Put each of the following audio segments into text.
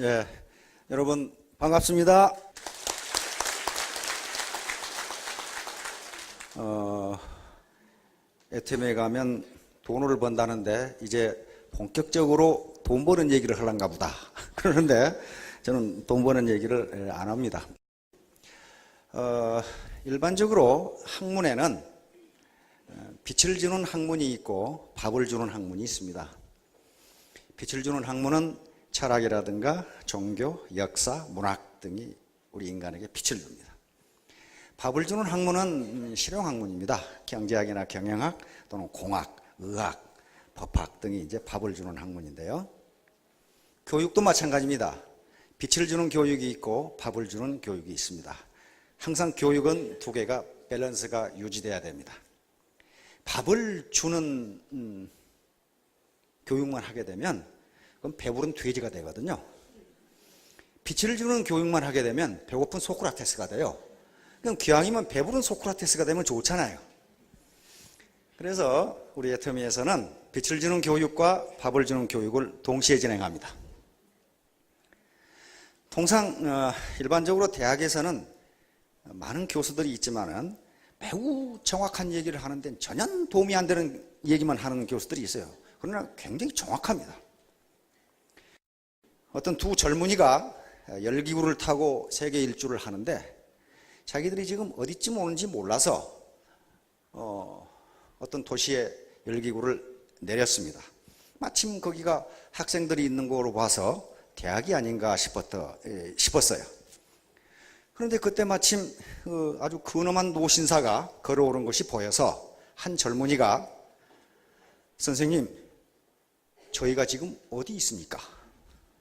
예, 여러분 반갑습니다. 애터미에 가면 돈을 번다는데 이제 본격적으로 돈 버는 얘기를 하려는가 보다. 그러는데 저는 돈 버는 얘기를 안 합니다. 일반적으로 학문에는 빛을 주는 학문이 있고 밥을 주는 학문이 있습니다. 빛을 주는 학문은 철학이라든가 종교, 역사, 문학 등이 우리 인간에게 빛을 줍니다. 밥을 주는 학문은 실용학문입니다. 경제학이나 경영학 또는 공학, 의학, 법학 등이 이제 밥을 주는 학문인데요. 교육도 마찬가지입니다. 빛을 주는 교육이 있고 밥을 주는 교육이 있습니다. 항상 교육은 두 개가 밸런스가 유지돼야 됩니다. 밥을 주는 교육만 하게 되면 그럼 배부른 돼지가 되거든요. 빛을 주는 교육만 하게 되면 배고픈 소크라테스가 돼요. 그럼 기왕이면 배부른 소크라테스가 되면 좋잖아요. 그래서 우리 애터미에서는 빛을 주는 교육과 밥을 주는 교육을 동시에 진행합니다. 통상 일반적으로 대학에서는 많은 교수들이 있지만은 매우 정확한 얘기를 하는 데는 전혀 도움이 안 되는 얘기만 하는 교수들이 있어요. 그러나 굉장히 정확합니다. 어떤 두 젊은이가 열기구를 타고 세계 일주를 하는데 자기들이 지금 어디쯤 오는지 몰라서 어떤 도시에 열기구를 내렸습니다. 마침 거기가 학생들이 있는 곳으로 봐서 대학이 아닌가 싶었어요. 그런데 그때 마침 아주 근엄한 노신사가 걸어오는 것이 보여서 한 젊은이가 선생님, 저희가 지금 어디 있습니까?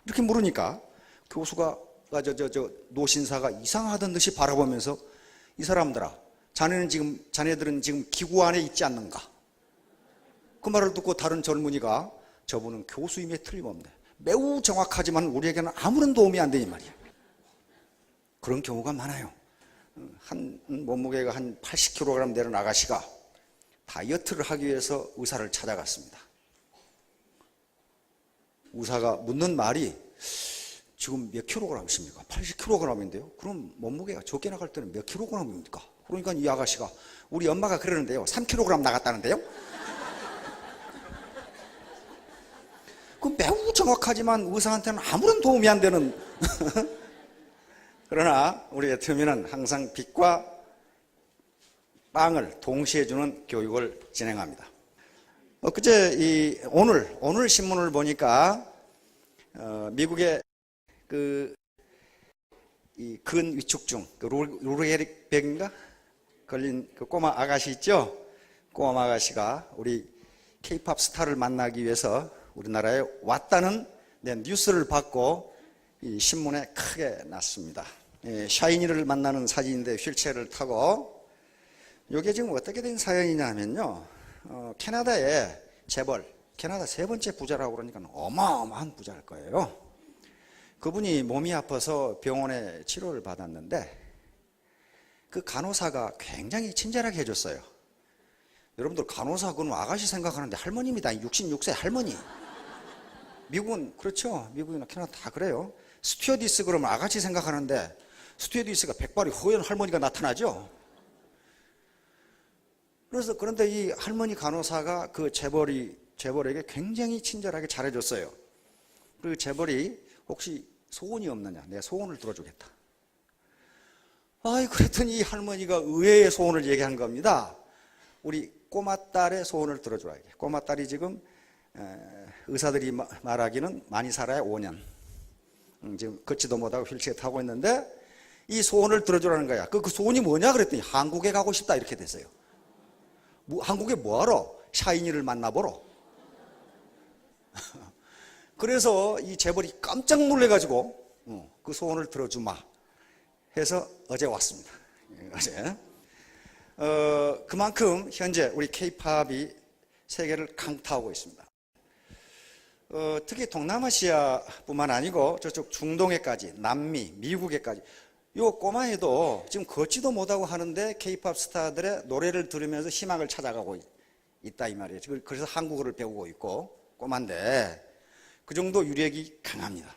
이렇게 물으니까 교수가 노신사가 이상하던 듯이 바라보면서 이 사람들아, 자네들은 지금 기구 안에 있지 않는가? 그 말을 듣고 다른 젊은이가 저분은 교수임에 틀림없네. 매우 정확하지만 우리에게는 아무런 도움이 안 되니 말이야. 그런 경우가 많아요. 한 몸무게가 한 80kg 되는 아가씨가 다이어트를 하기 위해서 의사를 찾아갔습니다. 의사가 묻는 말이 지금 몇 킬로그램이십니까? 80kg인데요. 그럼 몸무게가 적게 나갈 때는 몇 킬로그램입니까? 그러니까 이 아가씨가 우리 엄마가 그러는데요. 3kg 나갔다는데요. 그 매우 정확하지만 의사한테는 아무런 도움이 안 되는 그러나 우리 애터미는 항상 빛과 빵을 동시에 주는 교육을 진행합니다. 오늘 신문을 보니까 미국의 이 근 위축증, 루르에릭 백인가 걸린 그 꼬마 아가씨 있죠? 꼬마 아가씨가 우리 K-팝 스타를 만나기 위해서 우리나라에 왔다는 뉴스를 받고 이 신문에 크게 났습니다. 샤이니를 만나는 사진인데 휠체어를 타고 이게 지금 어떻게 된 사연이냐 하면요. 캐나다의 재벌, 캐나다 세 번째 부자라고 그러니까 어마어마한 부자일 거예요. 그분이 몸이 아파서 병원에 치료를 받았는데 그 간호사가 굉장히 친절하게 해줬어요. 여러분들 간호사 그건 아가씨 생각하는데 할머니입니다. 66세 할머니. 미국은 그렇죠. 미국이나 캐나다 다 그래요. 스튜어디스 그러면 아가씨 생각하는데 스튜어디스가 백발이 허연 할머니가 나타나죠. 그런데 이 할머니 간호사가 그 재벌에게 굉장히 친절하게 잘해줬어요. 그 재벌이 혹시 소원이 없느냐? 내가 소원을 들어주겠다. 그랬더니 이 할머니가 의외의 소원을 얘기한 겁니다. 우리 꼬마딸의 소원을 들어줘야 돼. 꼬마딸이 지금 의사들이 말하기는 많이 살아야 5년. 지금 걷지도 못하고 휠체어 타고 있는데 이 소원을 들어주라는 거야. 그 소원이 뭐냐 그랬더니 한국에 가고 싶다 이렇게 됐어요. 한국에 뭐하러? 샤이니를 만나보러. 그래서 이 재벌이 깜짝 놀래가지고 그 소원을 들어주마 해서 어제 왔습니다. 어제. 그만큼 현재 우리 K-팝이 세계를 강타하고 있습니다. 특히 동남아시아뿐만 아니고 저쪽 중동에까지, 남미, 미국에까지 요 꼬마애도 지금 걷지도 못하고 하는데 K-팝 스타들의 노래를 들으면서 희망을 찾아가고 있다 이 말이에요. 그래서 한국어를 배우고 있고 꼬만데 그 정도 유력이 강합니다.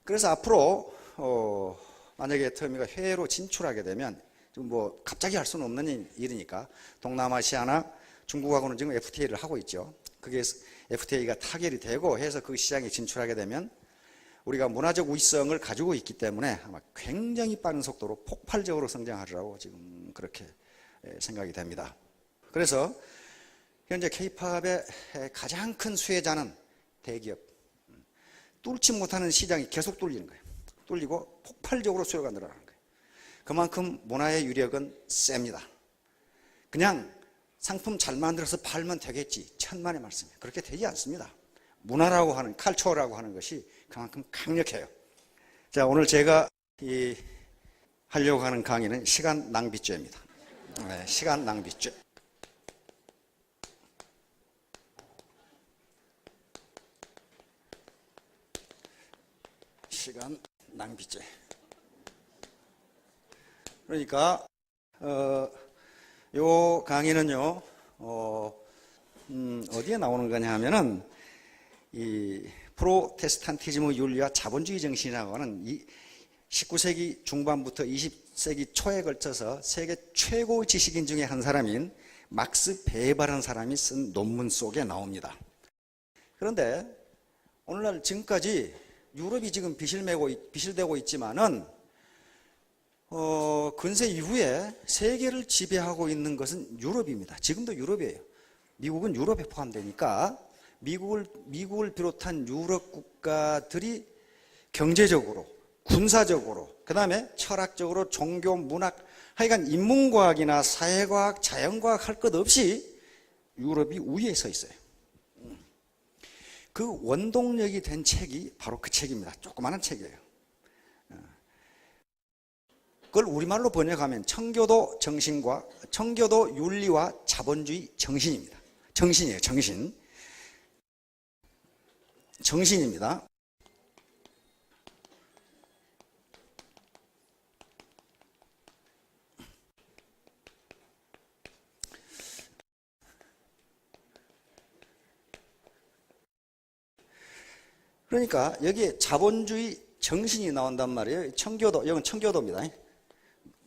그래서 앞으로 만약에 터미가 해외로 진출하게 되면 지금 뭐 갑자기 할 수는 없는 일이니까 동남아시아나 중국하고는 지금 FTA를 하고 있죠. 그게 FTA가 타결이 되고 해서 그 시장에 진출하게 되면 우리가 문화적 우위성을 가지고 있기 때문에 아마 굉장히 빠른 속도로 폭발적으로 성장하리라고 지금 그렇게 생각이 됩니다. 그래서 현재 K-팝의 가장 큰 수혜자는 대기업. 뚫지 못하는 시장이 계속 뚫리는 거예요. 뚫리고 폭발적으로 수요가 늘어나는 거예요. 그만큼 문화의 유력은 셉니다. 그냥 상품 잘 만들어서 팔면 되겠지. 천만의 말씀이에요. 그렇게 되지 않습니다. 문화라고 하는, 칼처라고 하는 것이 그만큼 강력해요. 자, 오늘 제가 하려고 하는 강의는 시간 낭비죄입니다. 네, 시간 낭비죄. 시간 낭비죄. 그러니까 요 강의는요 어디에 나오는 거냐 하면은 이 프로테스탄티즘의 윤리와 자본주의 정신이라고 하는 이 19세기 중반부터 20세기 초에 걸쳐서 세계 최고 지식인 중에 한 사람인 막스 베버라는 사람이 쓴 논문 속에 나옵니다. 그런데 오늘날 지금까지 유럽이 지금 비실되고 있지만은 근세 이후에 세계를 지배하고 있는 것은 유럽입니다. 지금도 유럽이에요. 미국은 유럽에 포함되니까 미국을 비롯한 유럽 국가들이 경제적으로, 군사적으로, 그 다음에 철학적으로, 종교, 문학, 하여간 인문과학이나 사회과학, 자연과학 할 것 없이 유럽이 우위에 서 있어요. 그 원동력이 된 책이 바로 그 책입니다. 조그마한 책이에요. 그걸 우리말로 번역하면 청교도 윤리와 자본주의 정신입니다. 정신이에요, 정신. 정신입니다. 그러니까 여기에 자본주의 정신이 나온단 말이에요. 청교도, 이건 청교도입니다.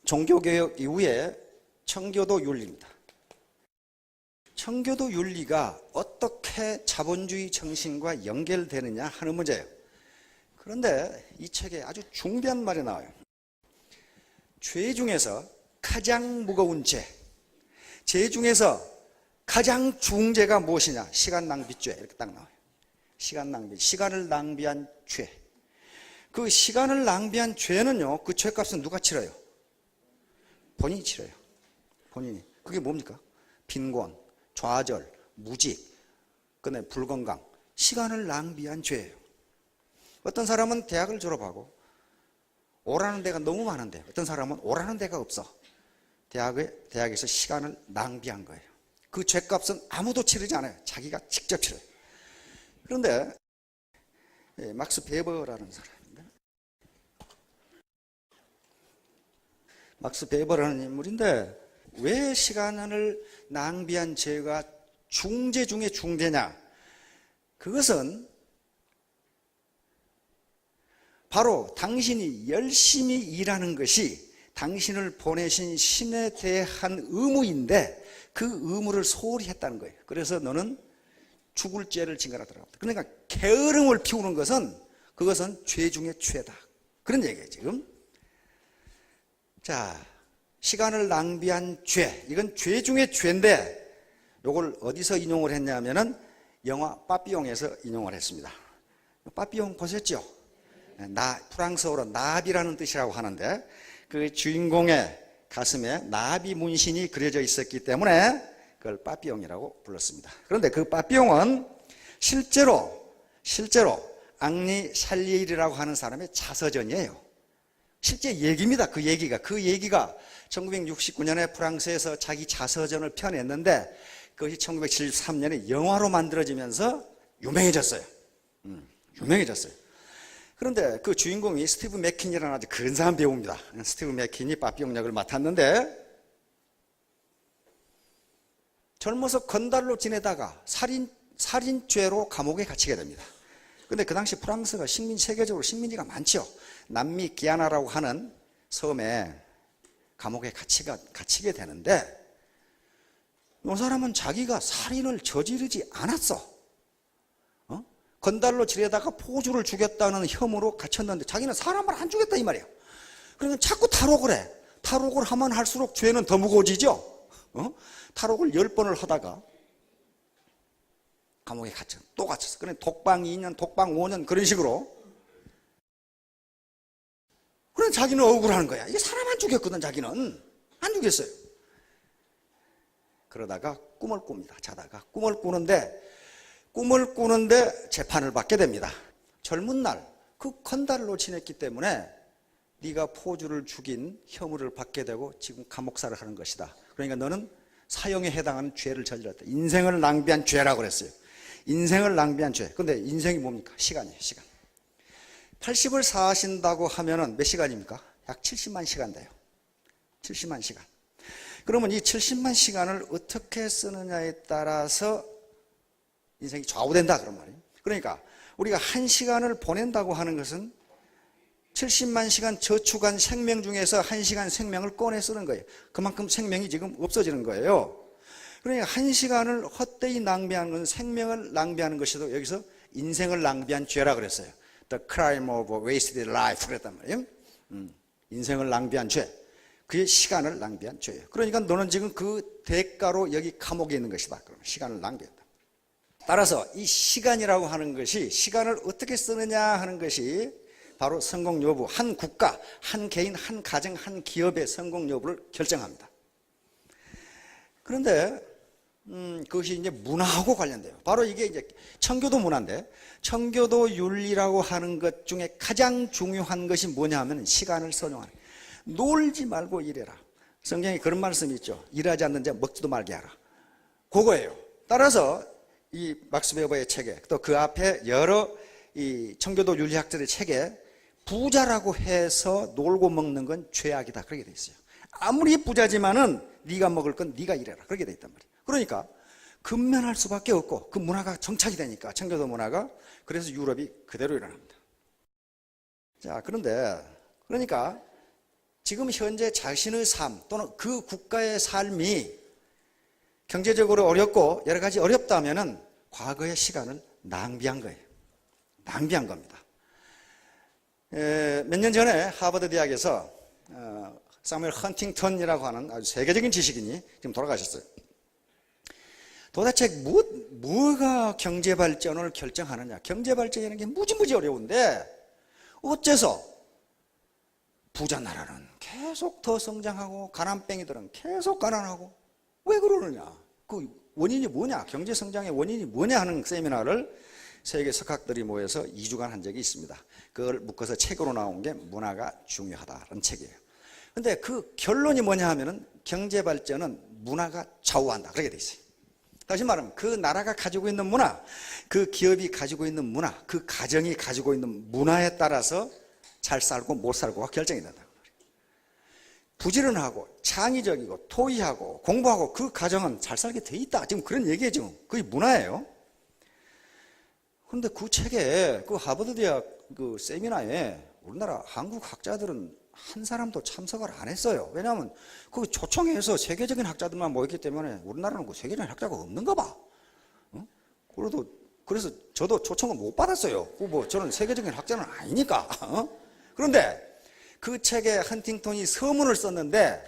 종교개혁 이후에 청교도 윤리입니다. 청교도 윤리가 어떻게 자본주의 정신과 연결되느냐 하는 문제예요. 그런데 이 책에 아주 중대한 말이 나와요. 죄 중에서 가장 무거운 죄 중에서 가장 중죄가 무엇이냐? 시간 낭비죄. 이렇게 딱 나와요. 시간 낭비, 시간을 낭비한 죄. 그 시간을 낭비한 죄는요, 그 죄값은 누가 치러요? 본인이 치러요. 본인이. 그게 뭡니까? 빈곤, 좌절, 무직, 그다음에 불건강. 시간을 낭비한 죄예요. 어떤 사람은 대학을 졸업하고 오라는 데가 너무 많은데 어떤 사람은 오라는 데가 없어. 대학에서 시간을 낭비한 거예요. 그 죄값은 아무도 치르지 않아요. 자기가 직접 치러요. 그런데 막스 베버라는 사람인데, 막스 베버라는 인물인데 왜 시간을 낭비한 죄가 중죄 중에 중죄냐? 그것은 바로 당신이 열심히 일하는 것이 당신을 보내신 신에 대한 의무인데 그 의무를 소홀히 했다는 거예요. 그래서 너는 죽을 죄를 징가하더라고요. 그러니까 게으름을 피우는 것은 그것은 죄 중에 죄다. 그런 얘기예요, 지금. 자, 시간을 낭비한 죄. 이건 죄 중에 죄인데 이걸 어디서 인용을 했냐면은 영화 빠삐용에서 인용을 했습니다. 빠삐용 보셨죠? 프랑스어로 나비라는 뜻이라고 하는데 그 주인공의 가슴에 나비 문신이 그려져 있었기 때문에 그걸 빠삐용이라고 불렀습니다. 그런데 그 빠삐용은 실제로 앙리 샬리에르라고 하는 사람의 자서전이에요. 실제 얘기입니다. 그 얘기가 1969년에 프랑스에서 자기 자서전을 펴냈는데 그것이 1973년에 영화로 만들어지면서 유명해졌어요. 유명해졌어요. 그런데 그 주인공이 스티브 맥킨이라는 아주 근사한 배우입니다. 스티브 맥킨이 빠삐용 역을 맡았는데 젊어서 건달로 지내다가 살인죄로 감옥에 갇히게 됩니다. 근데 그 당시 프랑스가 세계적으로 식민지가 많죠. 남미 기아나라고 하는 섬에 감옥에 갇히게 되는데, 이 사람은 자기가 살인을 저지르지 않았어. 건달로 지내다가 포주를 죽였다는 혐의로 갇혔는데 자기는 사람을 안 죽였다 이 말이야. 그러니까 자꾸 탈옥을 해. 탈옥을 하면 할수록 죄는 더 무거워지죠. 탈옥을 10번을 하다가 감옥에 또 갇혔어. 그래 독방 2년, 독방 5년 그런 식으로. 그래 자기는 억울하는 거야. 이게 사람 안 죽였거든. 자기는 안 죽였어요. 그러다가 꿈을 꿉니다. 자다가 꿈을 꾸는데 재판을 받게 됩니다. 젊은 날 그 건달로 지냈기 때문에 네가 포주를 죽인 혐의를 받게 되고 지금 감옥살을 하는 것이다. 그러니까 너는 사형에 해당하는 죄를 저질렀다. 인생을 낭비한 죄라고 그랬어요. 인생을 낭비한 죄. 근데 인생이 뭡니까? 시간이에요. 시간. 80을 사신다고 하면은 몇 시간입니까? 약 70만 시간 돼요. 70만 시간. 그러면 이 70만 시간을 어떻게 쓰느냐에 따라서 인생이 좌우된다 그런 말이에요. 그러니까 우리가 1시간을 보낸다고 하는 것은 70만 시간 저축한 생명 중에서 1시간 생명을 꺼내 쓰는 거예요. 그만큼 생명이 지금 없어지는 거예요. 그러니까 1시간을 헛되이 낭비하는 것은 생명을 낭비하는 것이도 여기서 인생을 낭비한 죄라 그랬어요. The crime of wasted life 그랬단 말이에요. 인생을 낭비한 죄. 그의 시간을 낭비한 죄예요. 그러니까 너는 지금 그 대가로 여기 감옥에 있는 것이다. 그러면 시간을 낭비했다. 따라서 이 시간이라고 하는 것이 시간을 어떻게 쓰느냐 하는 것이 바로 성공 여부, 한 국가, 한 개인, 한 가정, 한 기업의 성공 여부를 결정합니다. 그런데 그것이 이제 문화하고 관련돼요. 바로 이게 이제 청교도 문화인데, 청교도 윤리라고 하는 것 중에 가장 중요한 것이 뭐냐 하면 시간을 선용하는 거예요. 놀지 말고 일해라. 성경에 그런 말씀이 있죠. 일하지 않는 자 먹지도 말게 하라. 그거예요. 따라서 이 막스 베버의 책에 또 그 앞에 여러 이 청교도 윤리학자들의 책에 부자라고 해서 놀고 먹는 건 죄악이다 그렇게 돼 있어요. 아무리 부자지만은 네가 먹을 건 네가 일해라 그렇게 돼 있단 말이에요. 그러니까 근면할 수밖에 없고 그 문화가 정착이 되니까 청교도 문화가. 그래서 유럽이 그대로 일어납니다. 자, 그러니까 지금 현재 자신의 삶 또는 그 국가의 삶이 경제적으로 어렵고 여러 가지 어렵다면은 과거의 시간을 낭비한 거예요. 낭비한 겁니다. 몇 년 전에 하버드 대학에서 사무엘 헌팅턴이라고 하는 아주 세계적인 지식인이 지금 돌아가셨어요. 도대체 뭐가 경제 발전을 결정하느냐? 경제 발전이라는 게 무지무지 어려운데 어째서 부자 나라는 계속 더 성장하고 가난뱅이들은 계속 가난하고 왜 그러느냐? 그 원인이 뭐냐? 경제 성장의 원인이 뭐냐 하는 세미나를 세계 석학들이 모여서 2주간 한 적이 있습니다. 그걸 묶어서 책으로 나온 게 문화가 중요하다는 책이에요. 근데 그 결론이 뭐냐 하면은 경제 발전은 문화가 좌우한다. 그렇게 돼 있어요. 다시 말하면 그 나라가 가지고 있는 문화, 그 기업이 가지고 있는 문화, 그 가정이 가지고 있는 문화에 따라서 잘 살고 못 살고가 결정이 된다. 부지런하고 창의적이고 토의하고 공부하고 그 가정은 잘 살게 돼 있다. 지금 그런 얘기죠. 그게 문화예요. 그런데 그 책에 그 하버드 대학 그 세미나에 우리나라 한국 학자들은 한 사람도 참석을 안 했어요. 왜냐하면 그 초청해서 세계적인 학자들만 모였기 때문에 우리나라는 그 세계적인 학자가 없는가 봐. 그래서 저도 초청을 못 받았어요. 뭐 저는 세계적인 학자는 아니니까. 그런데 그 책에 헌팅턴이 서문을 썼는데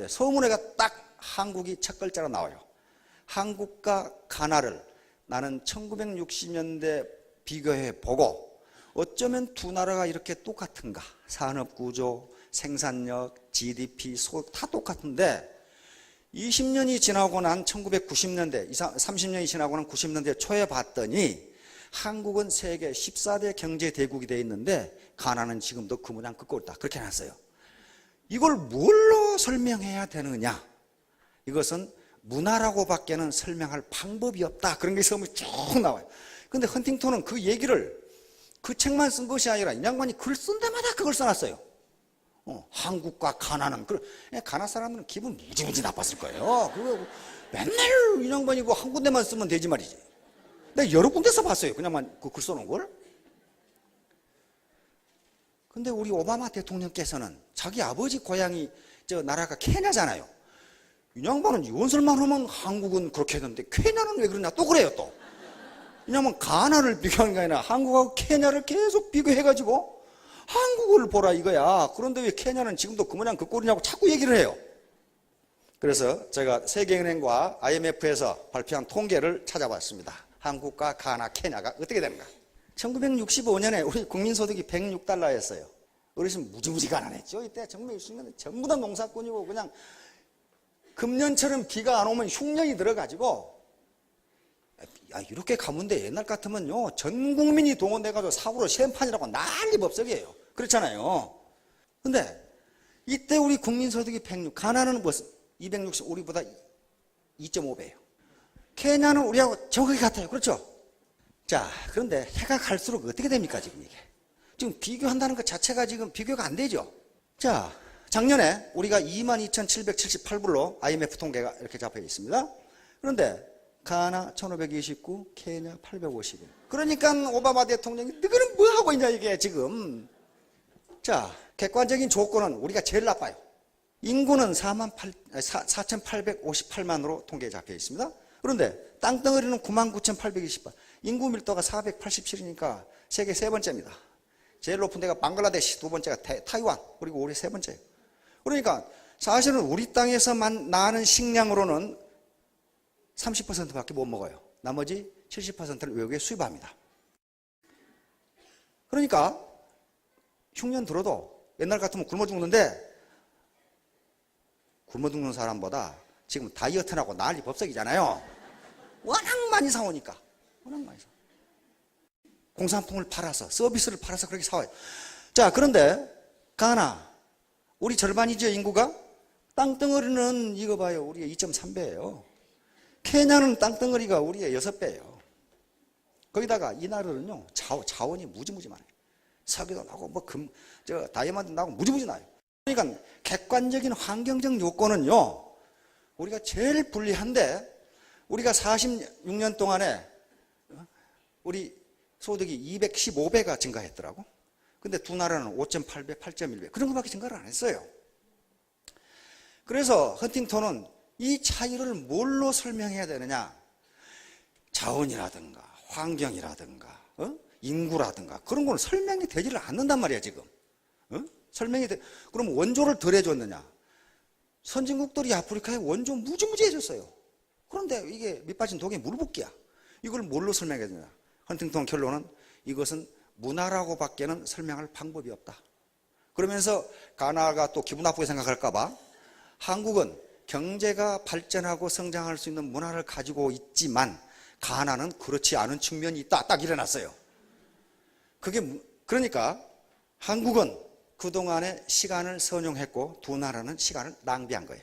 서문에가 딱 한국이 첫 글자로 나와요. 한국과 가나를 나는 1960년대 비교해 보고 어쩌면 두 나라가 이렇게 똑같은가? 산업구조, 생산력, GDP, 소득 다 똑같은데 20년이 지나고 난 1990년대, 30년이 지나고 난 90년대 초에 봤더니 한국은 세계 14대 경제대국이 되어 있는데 가나는 지금도 그 모양 그 꼴이다. 그렇게 해놨어요. 이걸 뭘로 설명해야 되느냐? 이것은 문화라고 밖에는 설명할 방법이 없다. 그런 게 서문이 쭉 나와요. 근데 헌팅턴은 그 얘기를 그 책만 쓴 것이 아니라 이 양반이 글 쓴 데마다 그걸 써놨어요. 한국과 가나는. 가나 사람들은 기분 무지무지 나빴을 거예요. 그거 맨날 이 양반이 한 군데만 쓰면 되지 말이지. 내가 여러 군데서 봤어요. 그냥만 그 글 써놓은 걸. 근데 우리 오바마 대통령께서는 자기 아버지 고향이 저 나라가 케냐잖아요. 이 양반은 이원설만 하면 한국은 그렇게 했는데 케냐는 왜 그러냐 또 그래요 또. 왜냐면 가나를 비교하는 게 아니라 한국하고 케냐를 계속 비교해가지고 한국을 보라 이거야. 그런데 왜 케냐는 지금도 그 모양 그 꼴이냐고 자꾸 얘기를 해요. 그래서 제가 세계은행과 IMF에서 발표한 통계를 찾아봤습니다. 한국과 가나, 케냐가 어떻게 되는가. 1965년에 우리 국민소득이 $106였어요. 어르신 무지무지 가난했죠. 이때 정말 60년대 전부 다 농사꾼이고 그냥 금년처럼 비가 안 오면 흉년이 들어가지고 야, 이렇게 가면 돼. 옛날 같으면요 전 국민이 동원돼가지고 사고로 시험판이라고 난리 법석이에요. 그렇잖아요. 근데 이때 우리 국민소득이 106, 가나는 무슨 260, 우리보다 2.5배예요. 케냐는 우리하고 정확히 같아요. 그렇죠? 자, 그런데 해가 갈수록 어떻게 됩니까, 지금 이게? 지금 비교한다는 것 자체가 지금 비교가 안 되죠? 자, 작년에 우리가 22,778불로 IMF 통계가 이렇게 잡혀 있습니다. 그런데 가나 1,529, 케냐 851. 그러니까 오바마 대통령이 너희는 뭐 하고 있냐, 이게 지금. 자, 객관적인 조건은 우리가 제일 나빠요. 인구는 4,858만으로 통계에 잡혀 있습니다. 그런데 땅덩어리는 99,828. 인구 밀도가 487이니까 세계 세 번째입니다. 제일 높은 데가 방글라데시, 두 번째가 타이완, 그리고 우리 세 번째예요. 그러니까 사실은 우리 땅에서 나는 식량으로는 30%밖에 못 먹어요. 나머지 70%를 외국에 수입합니다. 그러니까 흉년 들어도 옛날 같으면 굶어 죽는데 굶어 죽는 사람보다 지금 다이어트라고 난리 법석이잖아요. 워낙 많이 사오니까. 워낙 많이 사. 공산품을 팔아서, 서비스를 팔아서 그렇게 사와요. 자, 그런데 가나, 우리 절반이죠, 인구가? 땅덩어리는 이거 봐요. 우리의 2.3배예요. 케냐는 땅덩어리가 우리의 6배예요. 거기다가 이 나라는요, 자원이 무지무지 많아요. 석유도 나고, 다이아몬드 나고 무지무지 나요. 그러니까 객관적인 환경적 요건은요, 우리가 제일 불리한데, 우리가 46년 동안에 우리 소득이 215배가 증가했더라고. 근데 두 나라는 5.8배, 8.1배 그런 것밖에 증가를 안 했어요. 그래서 헌팅턴은 이 차이를 뭘로 설명해야 되느냐? 자원이라든가 환경이라든가 인구라든가 그런 건 설명이 되지를 않는단 말이야 지금. 그럼 원조를 덜 해줬느냐? 선진국들이 아프리카에 원조 무지무지 해줬어요. 그런데 이게 밑빠진 독에 물붓기야. 이걸 뭘로 설명해야 되느냐? 헌팅턴 결론은 이것은 문화라고 밖에는 설명할 방법이 없다. 그러면서 가나가 또 기분 나쁘게 생각할까 봐 한국은 경제가 발전하고 성장할 수 있는 문화를 가지고 있지만 가나는 그렇지 않은 측면이 있다. 딱 일어났어요. 그러니까 한국은 그동안에 시간을 선용했고 두 나라는 시간을 낭비한 거예요.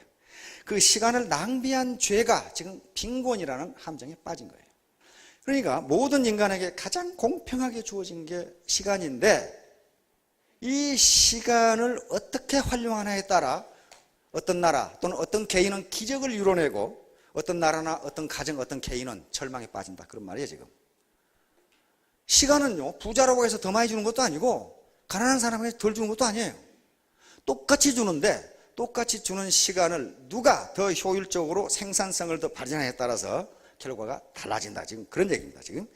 그 시간을 낭비한 죄가 지금 빈곤이라는 함정에 빠진 거예요. 그러니까 모든 인간에게 가장 공평하게 주어진 게 시간인데 이 시간을 어떻게 활용하느냐에 따라 어떤 나라 또는 어떤 개인은 기적을 이뤄내고 어떤 나라나 어떤 가정, 어떤 개인은 절망에 빠진다. 그런 말이에요 지금. 시간은요 부자라고 해서 더 많이 주는 것도 아니고 가난한 사람에게 덜 주는 것도 아니에요. 똑같이 주는데 똑같이 주는 시간을 누가 더 효율적으로 생산성을 더 발전하냐에 따라서 결과가 달라진다. 지금 그런 얘기입니다. 지금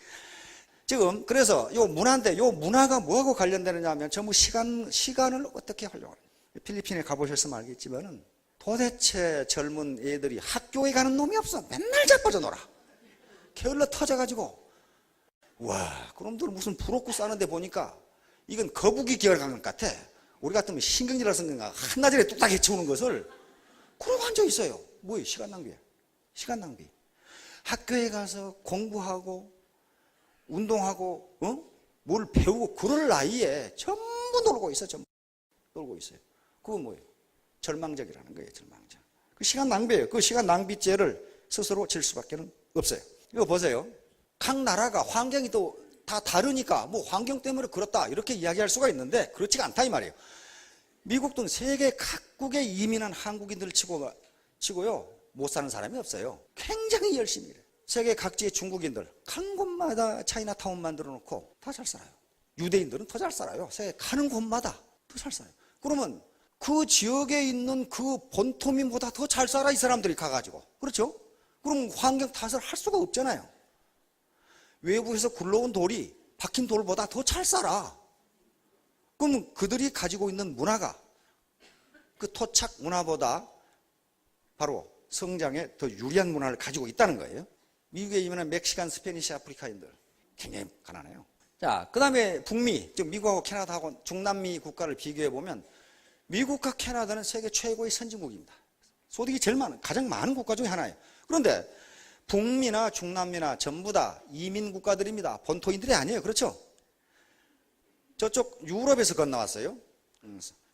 그래서 요 문화인데 요 문화가 뭐하고 관련되느냐 하면 전부 시간을 어떻게 활용하는. 필리핀에 가보셨으면 알겠지만은 도대체 젊은 애들이 학교에 가는 놈이 없어. 맨날 자빠져 놀아. 게을러 터져가지고. 와, 그놈들 무슨 부럽고 싸는데 보니까 이건 거북이 계열한 것 같아. 우리 같으면 신경질나서 그런가 한나절에 뚝딱 해치우는 것을 그러고 앉아 있어요. 뭐예요? 시간 낭비야. 시간 낭비. 학교에 가서 공부하고 운동하고 뭘 배우고 그럴 나이에 전부 놀고 있어. 전부 놀고 있어요. 그건 뭐예요? 절망적이라는 거예요. 절망적. 그 시간 낭비예요. 그 시간 낭비죄를 스스로 질 수밖에 없어요. 이거 보세요. 각 나라가 환경이 또 다 다르니까 뭐 환경 때문에 그렇다 이렇게 이야기할 수가 있는데 그렇지가 않다 이 말이에요. 미국 등 세계 각국에 이민한 한국인들을 치고요 못 사는 사람이 없어요. 굉장히 열심히 일해요. 세계 각지의 중국인들 간 곳마다 차이나타운 만들어 놓고 다 잘 살아요. 유대인들은 더 잘 살아요. 세계 가는 곳마다 더 잘 살아요. 그러면 그 지역에 있는 그 본토민보다 더 잘 살아, 이 사람들이 가가지고. 그렇죠? 그럼 환경 탓을 할 수가 없잖아요. 외부에서 굴러온 돌이 박힌 돌보다 더 잘 살아. 그럼 그들이 가지고 있는 문화가 그 토착 문화보다 바로 성장에 더 유리한 문화를 가지고 있다는 거예요. 미국에 있는 멕시칸, 스페니시, 아프리카인들 굉장히 가난해요. 자, 그 다음에 북미, 즉 미국하고 캐나다하고 중남미 국가를 비교해 보면 미국과 캐나다는 세계 최고의 선진국입니다. 소득이 제일 많은, 가장 많은 국가 중에 하나예요. 그런데 북미나 중남미나 전부 다 이민 국가들입니다. 본토인들이 아니에요. 그렇죠? 저쪽 유럽에서 건너왔어요.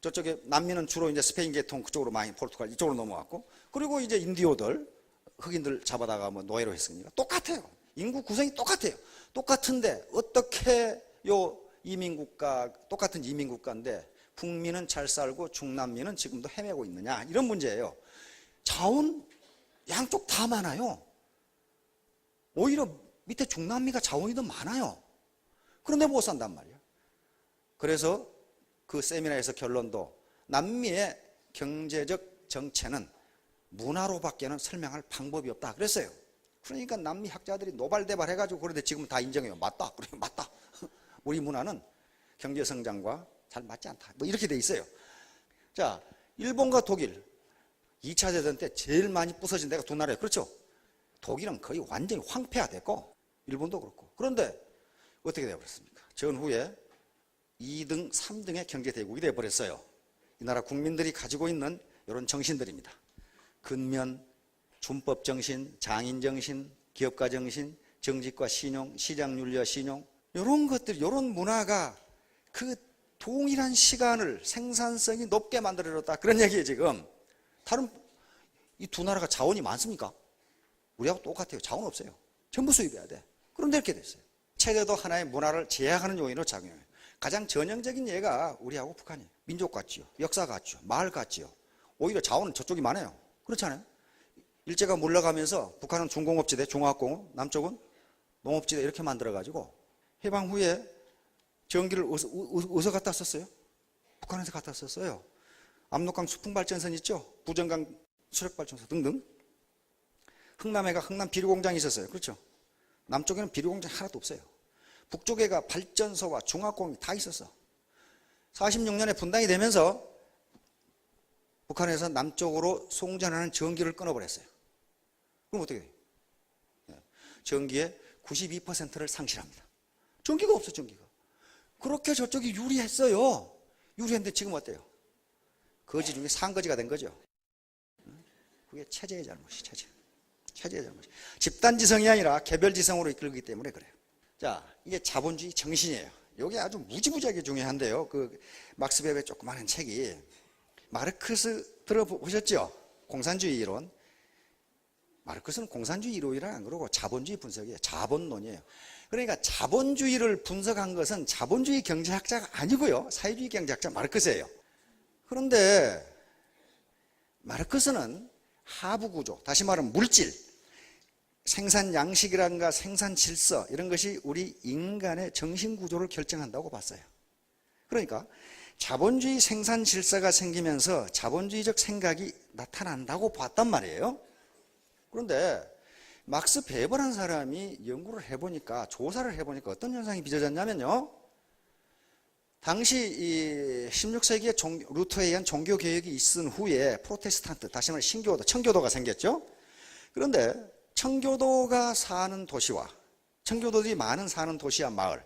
저쪽에 남미는 주로 이제 스페인 계통 그쪽으로 많이, 포르투갈 이쪽으로 넘어왔고, 그리고 이제 인디오들, 흑인들 잡아다가 뭐 노예로 했으니까 똑같아요. 인구 구성이 똑같아요. 똑같은데 어떻게 요 이민국가, 똑같은 이민국가인데 북미는 잘 살고 중남미는 지금도 헤매고 있느냐, 이런 문제예요. 자원 양쪽 다 많아요. 오히려 밑에 중남미가 자원이 더 많아요. 그런데 못 산단 말이야. 그래서 그 세미나에서 결론도 남미의 경제적 정체는 문화로밖에는 설명할 방법이 없다 그랬어요. 그러니까 남미 학자들이 노발대발 해가지고, 그런데 지금은 다 인정해요. 맞다. 그래, 맞다. 우리 문화는 경제 성장과 잘 맞지 않다. 뭐 이렇게 돼 있어요. 자, 일본과 독일 2차 대전 때 제일 많이 부서진 데가 두 나라예요. 그렇죠? 독일은 거의 완전히 황폐화됐고 일본도 그렇고. 그런데 어떻게 되어버렸습니까? 전후에 2등, 3등의 경제대국이 되어버렸어요. 이 나라 국민들이 가지고 있는 이런 정신들입니다. 근면, 준법정신, 장인정신, 기업가정신, 정직과 신용, 시장윤리와 신용, 이런 것들, 이런 문화가 그 동일한 시간을 생산성이 높게 만들어줬다, 그런 얘기예요. 지금 다른 이 두 나라가 자원이 많습니까? 우리하고 똑같아요. 자원 없어요. 전부 수입해야 돼. 그런데 이렇게 됐어요. 체제도 하나의 문화를 제약하는 요인으로 작용해요. 가장 전형적인 예가 우리하고 북한이에요. 민족 같지요, 역사 같지요, 마을 같지요. 오히려 자원은 저쪽이 많아요. 그렇지 않아요? 일제가 물러가면서 북한은 중공업지대, 중화학공업, 남쪽은 농업지대 이렇게 만들어가지고 해방 후에 전기를 어디서 갖다 썼어요? 북한에서 갖다 썼어요. 압록강 수풍발전선 있죠? 부정강 수력발전소 등등. 흥남해가 흥남 비료공장이 있었어요. 그렇죠? 남쪽에는 비료공장이 하나도 없어요. 북쪽에가 발전소와 중화공업이 다 있었어. 46년에 분당이 되면서 북한에서 남쪽으로 송전하는 전기를 끊어버렸어요. 그럼 어떻게 돼요? 전기의 92%를 상실합니다. 전기가 없어, 전기가. 그렇게 저쪽이 유리했어요. 유리했는데 지금 어때요? 거지 중에 상거지가 된 거죠. 그게 체제의 잘못이, 체제의 잘못이. 집단지성이 아니라 개별지성으로 이끌기 때문에 그래요. 자, 이게 자본주의 정신이에요. 이게 아주 무지무지하게 중요한데요. 그 막스 베베의 조그마한 책이, 마르크스 들어보셨죠? 공산주의 이론. 마르크스는 공산주의 이론이라 안 그러고 자본주의 분석이에요. 자본론이에요. 그러니까 자본주의를 분석한 것은 자본주의 경제학자가 아니고요, 사회주의 경제학자 마르크스예요. 그런데 마르크스는 하부구조, 다시 말하면 물질, 생산 양식이란가 생산 질서, 이런 것이 우리 인간의 정신구조를 결정한다고 봤어요. 그러니까 자본주의 생산 질서가 생기면서 자본주의적 생각이 나타난다고 봤단 말이에요. 그런데 막스 베버라는 사람이 연구를 해보니까, 조사를 해보니까 어떤 현상이 빚어졌냐면요, 당시 이 16세기에 루터에 의한 종교개혁이 있은 후에 프로테스탄트, 다시 말해 신교도, 청교도가 생겼죠. 그런데 청교도가 사는 도시와, 청교도들이 많은 사는 도시와 마을,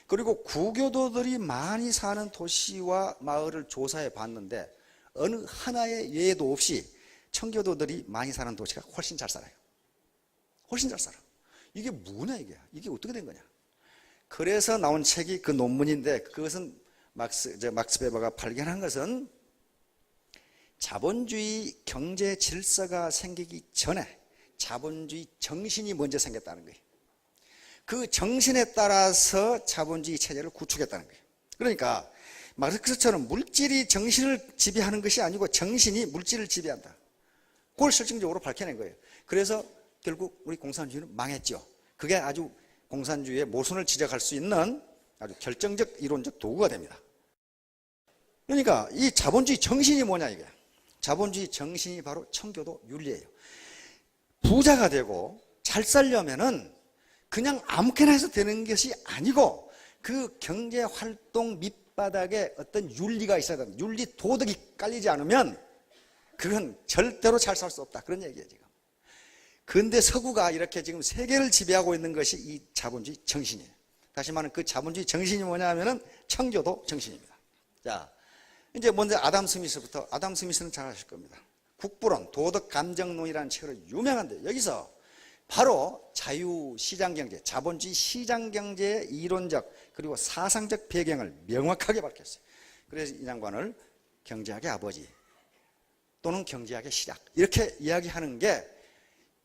그리고 구교도들이 많이 사는 도시와 마을을 조사해 봤는데 어느 하나의 예도 없이 청교도들이 많이 사는 도시가 훨씬 잘 살아요. 훨씬 잘 살아. 이게 뭐냐, 이게 어떻게 된 거냐. 그래서 나온 책이 그 논문인데, 그것은 막스 베버가 발견한 것은 자본주의 경제 질서가 생기기 전에 자본주의 정신이 먼저 생겼다는 거예요. 그 정신에 따라서 자본주의 체제를 구축했다는 거예요. 그러니까 마르크스처럼 물질이 정신을 지배하는 것이 아니고 정신이 물질을 지배한다. 그걸 실증적으로 밝혀낸 거예요. 그래서 결국 우리 공산주의는 망했죠. 그게 아주 공산주의의 모순을 지적할 수 있는 아주 결정적 이론적 도구가 됩니다. 그러니까 이 자본주의 정신이 뭐냐 이게. 자본주의 정신이 바로 청교도 윤리예요. 부자가 되고 잘 살려면은 그냥 아무렇게나 해서 되는 것이 아니고 그 경제활동 밑바닥에 어떤 윤리가 있어야 됩니다. 윤리 도덕이 깔리지 않으면 그건 절대로 잘 살 수 없다. 그런 얘기예요 지금. 근데 서구가 이렇게 지금 세계를 지배하고 있는 것이 이 자본주의 정신이에요. 다시 말하면 그 자본주의 정신이 뭐냐 하면은 청교도 정신입니다. 자, 이제 먼저 아담 스미스부터. 아담 스미스는 잘 아실 겁니다. 국부론, 도덕감정론이라는 책으로 유명한데 여기서 바로 자유시장경제, 자본주의 시장경제의 이론적 그리고 사상적 배경을 명확하게 밝혔어요. 그래서 이 양반을 경제학의 아버지 또는 경제학의 시작 이렇게 이야기하는 게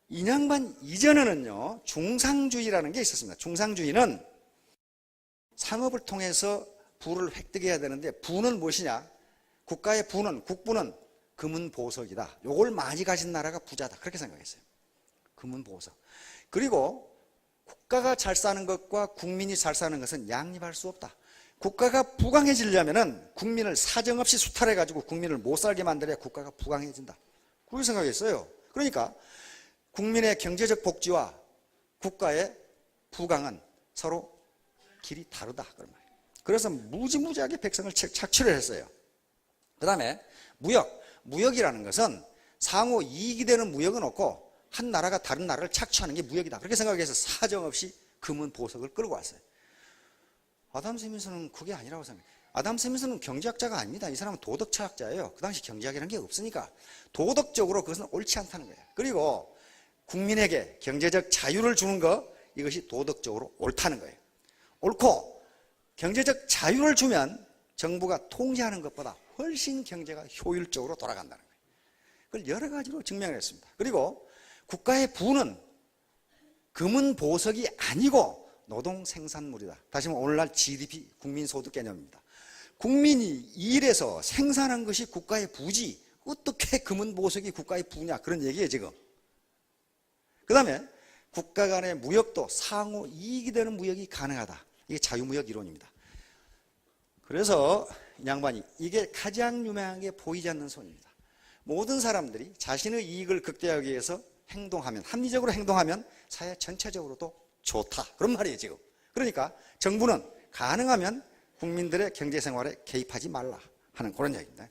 이 양반 이전에는요 중상주의라는 게 있었습니다. 중상주의는 상업을 통해서 부를 획득해야 되는데 부는 무엇이냐? 국가의 부는 국부는 금은보석이다. 요걸 많이 가진 나라가 부자다. 그렇게 생각했어요. 금은보석. 그리고 국가가 잘 사는 것과 국민이 잘 사는 것은 양립할 수 없다. 국가가 부강해지려면 국민을 사정없이 수탈해가지고 국민을 못 살게 만들어야 국가가 부강해진다. 그렇게 생각했어요. 그러니까 국민의 경제적 복지와 국가의 부강은 서로 길이 다르다. 그런 말이에요. 그래서 무지무지하게 백성을 착취를 했어요. 그 다음에 무역이라는 것은 상호 이익이 되는 무역은 없고 한 나라가 다른 나라를 착취하는 게 무역이다. 그렇게 생각해서 사정없이 금은 보석을 끌고 왔어요. 아담 스미스는 그게 아니라고 생각해요. 아담 스미스는 경제학자가 아닙니다. 이 사람은 도덕철학자예요. 그 당시 경제학이라는 게 없으니까 도덕적으로 그것은 옳지 않다는 거예요. 그리고 국민에게 경제적 자유를 주는 것 이것이 도덕적으로 옳다는 거예요. 옳고 경제적 자유를 주면 정부가 통제하는 것보다 훨씬 경제가 효율적으로 돌아간다는 거예요. 그걸 여러 가지로 증명을 했습니다. 그리고 국가의 부는 금은 보석이 아니고 노동 생산물이다. 다시 말해 오늘날 GDP 국민소득 개념입니다. 국민이 일해서 생산한 것이 국가의 부지 어떻게 금은 보석이 국가의 부냐 그런 얘기예요 지금. 그 다음에 국가 간의 무역도 상호 이익이 되는 무역이 가능하다. 이게 자유무역 이론입니다. 그래서 이 양반이 이게 가장 유명한 게 보이지 않는 손입니다. 모든 사람들이 자신의 이익을 극대화하기 위해서 행동하면 합리적으로 행동하면 사회 전체적으로도 좋다. 그런 말이에요 지금. 그러니까 정부는 가능하면 국민들의 경제생활에 개입하지 말라 하는 그런 얘기입니다.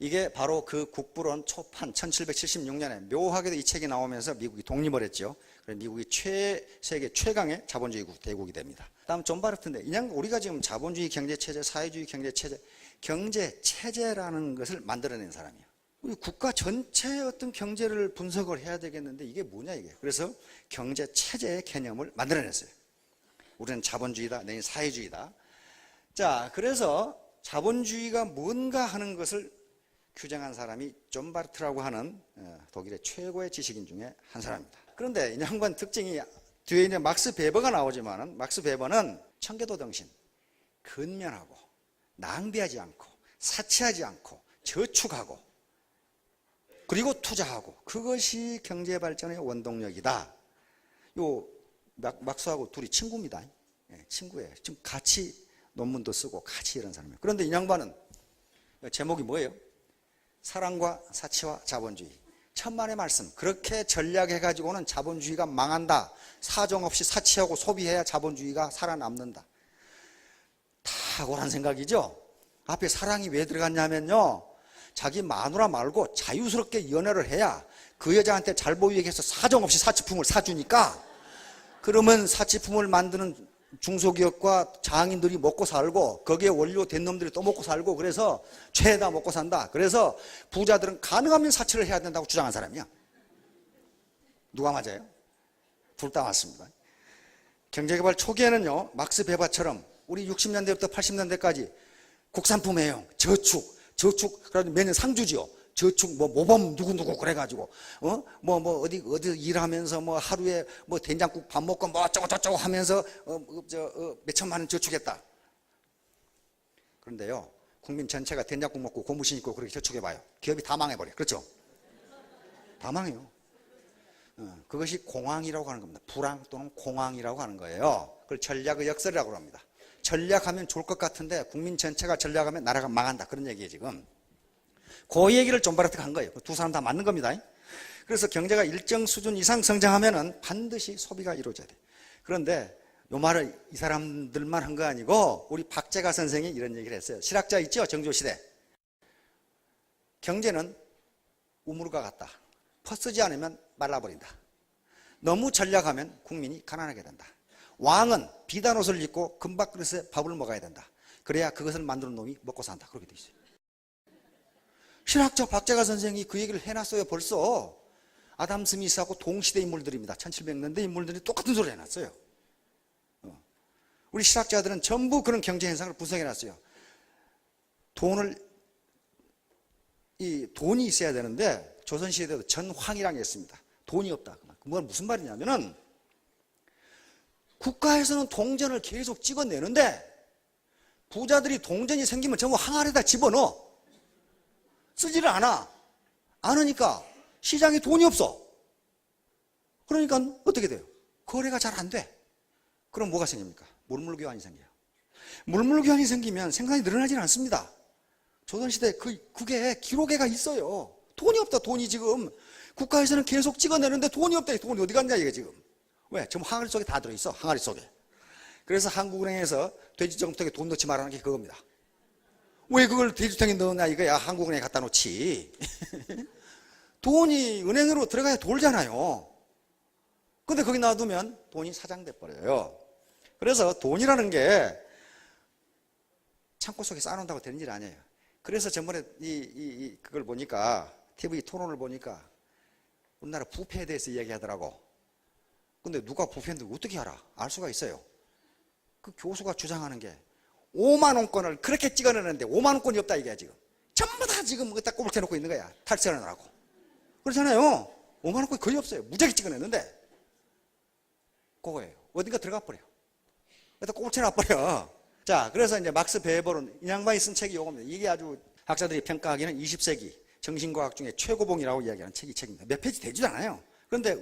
이게 바로 그 국부론 초판 1776년에 묘하게도 이 책이 나오면서 미국이 독립을 했죠. 그래서 미국이 세계 최강의 자본주의 대국이 됩니다. 다음 존 바르트인데 그냥 우리가 지금 자본주의 경제체제, 사회주의 경제체제, 경제체제라는 것을 만들어낸 사람이에요. 우리 국가 전체의 어떤 경제를 분석을 해야 되겠는데 이게 뭐냐 이게. 그래서 경제체제의 개념을 만들어냈어요. 우리는 자본주의다, 내는 사회주의다. 자, 그래서 자본주의가 뭔가 하는 것을 규정한 사람이 존 바르트라고 하는 독일의 최고의 지식인 중에 한 사람입니다. 그런데 이 양반 특징이 뒤에 이제 막스 베버가 나오지만은 막스 베버는 청교도 정신, 근면하고 낭비하지 않고 사치하지 않고 저축하고 그리고 투자하고 그것이 경제 발전의 원동력이다. 요 막스하고 둘이 친구입니다. 친구예요. 지금 같이 논문도 쓰고 같이 이런 사람이에요. 그런데 이 양반은 제목이 뭐예요? 사랑과 사치와 자본주의. 천만의 말씀. 그렇게 전략해가지고는 자본주의가 망한다. 사정없이 사치하고 소비해야 자본주의가 살아남는다. 탁월한 생각이죠. 앞에 사랑이 왜 들어갔냐면요, 자기 마누라 말고 자유스럽게 연애를 해야 그 여자한테 잘 보이게 해서 사정없이 사치품을 사주니까, 그러면 사치품을 만드는 중소기업과 장인들이 먹고 살고 거기에 원료 된 놈들이 또 먹고 살고, 그래서 죄다 먹고 산다. 그래서 부자들은 가능하면 사치를 해야 된다고 주장한 사람이야. 누가 맞아요? 둘 다 맞습니다. 경제개발 초기에는요, 막스 베버처럼 우리 60년대부터 80년대까지 국산품 해용, 저축, 그래도 매년 상주지요. 저축, 모범 누구누구 그래가지고, 어디 일하면서 하루에 된장국 밥 먹고 어쩌고 하면서, 몇천만 원 저축했다. 그런데요, 국민 전체가 된장국 먹고 고무신 입고 그렇게 저축해봐요. 기업이 다 망해버려. 그렇죠? 다 망해요. 그것이 공황이라고 하는 겁니다. 불황 또는 공황이라고 하는 거예요. 그걸 전략의 역설이라고 합니다. 전략하면 좋을 것 같은데 국민 전체가 전략하면 나라가 망한다. 그런 얘기예요, 지금. 그 얘기를 존바르트가 한 거예요. 두 사람 다 맞는 겁니다. 그래서 경제가 일정 수준 이상 성장하면은 반드시 소비가 이루어져야 돼. 그런데 요 말을 이 사람들만 한 거 아니고 우리 박재가 선생이 이런 얘기를 했어요. 실학자 있죠? 정조시대. 경제는 우물과 같다. 퍼쓰지 않으면 말라버린다. 너무 전략하면 국민이 가난하게 된다. 왕은 비단 옷을 입고 금밥그릇에 밥을 먹어야 된다. 그래야 그것을 만드는 놈이 먹고 산다. 그렇게 돼 있어요. 실학자 박재가 선생이 그 얘기를 해놨어요. 벌써. 아담 스미스하고 동시대 인물들입니다. 1700년대 인물들이 똑같은 소리를 해놨어요. 우리 실학자들은 전부 그런 경제 현상을 분석해놨어요. 돈이 있어야 되는데 조선시대에도 전황이라는 게 있습니다. 돈이 없다. 그건 무슨 말이냐면은 국가에서는 동전을 계속 찍어내는데 부자들이 동전이 생기면 전부 항아리에다 집어넣어. 쓰지를 않아. 않으니까 시장에 돈이 없어. 그러니까 어떻게 돼요? 거래가 잘 안 돼. 그럼 뭐가 생깁니까? 물물교환이 생겨요. 물물교환이 생기면 생산이 늘어나지는 않습니다. 조선시대 그게 기록에가 있어요. 돈이 없다. 돈이 지금 국가에서는 계속 찍어내는데 돈이 없다. 돈이 어디 갔냐 이게 지금. 왜? 지금 항아리 속에 다 들어있어. 항아리 속에. 그래서 한국은행에서 돼지정통에 돈 넣지 말라는 게 그겁니다. 왜 그걸 돼지통에 넣냐 이거야. 한국은행에 갖다 놓지. 돈이 은행으로 들어가야 돌잖아요. 근데 거기 놔두면 돈이 사장돼 버려요. 그래서 돈이라는 게 창고 속에 쌓아놓는다고 되는 일 아니에요. 그래서 전번에 그걸 보니까 TV 토론을 보니까 우리나라 부패에 대해서 이야기하더라고. 근데 누가 부패인지 어떻게 알아? 알 수가 있어요. 그 교수가 주장하는 게 5만 원권을 그렇게 찍어내는데 5만 원권이 없다 이게 지금. 전부 다 지금 여기다 꼬불 해놓고 있는 거야. 탈세하느라고. 그렇잖아요. 5만 원권이 거의 없어요. 무지하게 찍어냈는데 그거예요. 어딘가 들어가 버려. 여기다 꼬불 해놔버려. 자, 그래서 이제 막스 베버는 이 양반이 쓴 책이 이겁니다. 이게 아주 학자들이 평가하기는 20세기 정신과학 중에 최고봉이라고 이야기하는 책입니다. 몇 페이지 되지도 않아요. 그런데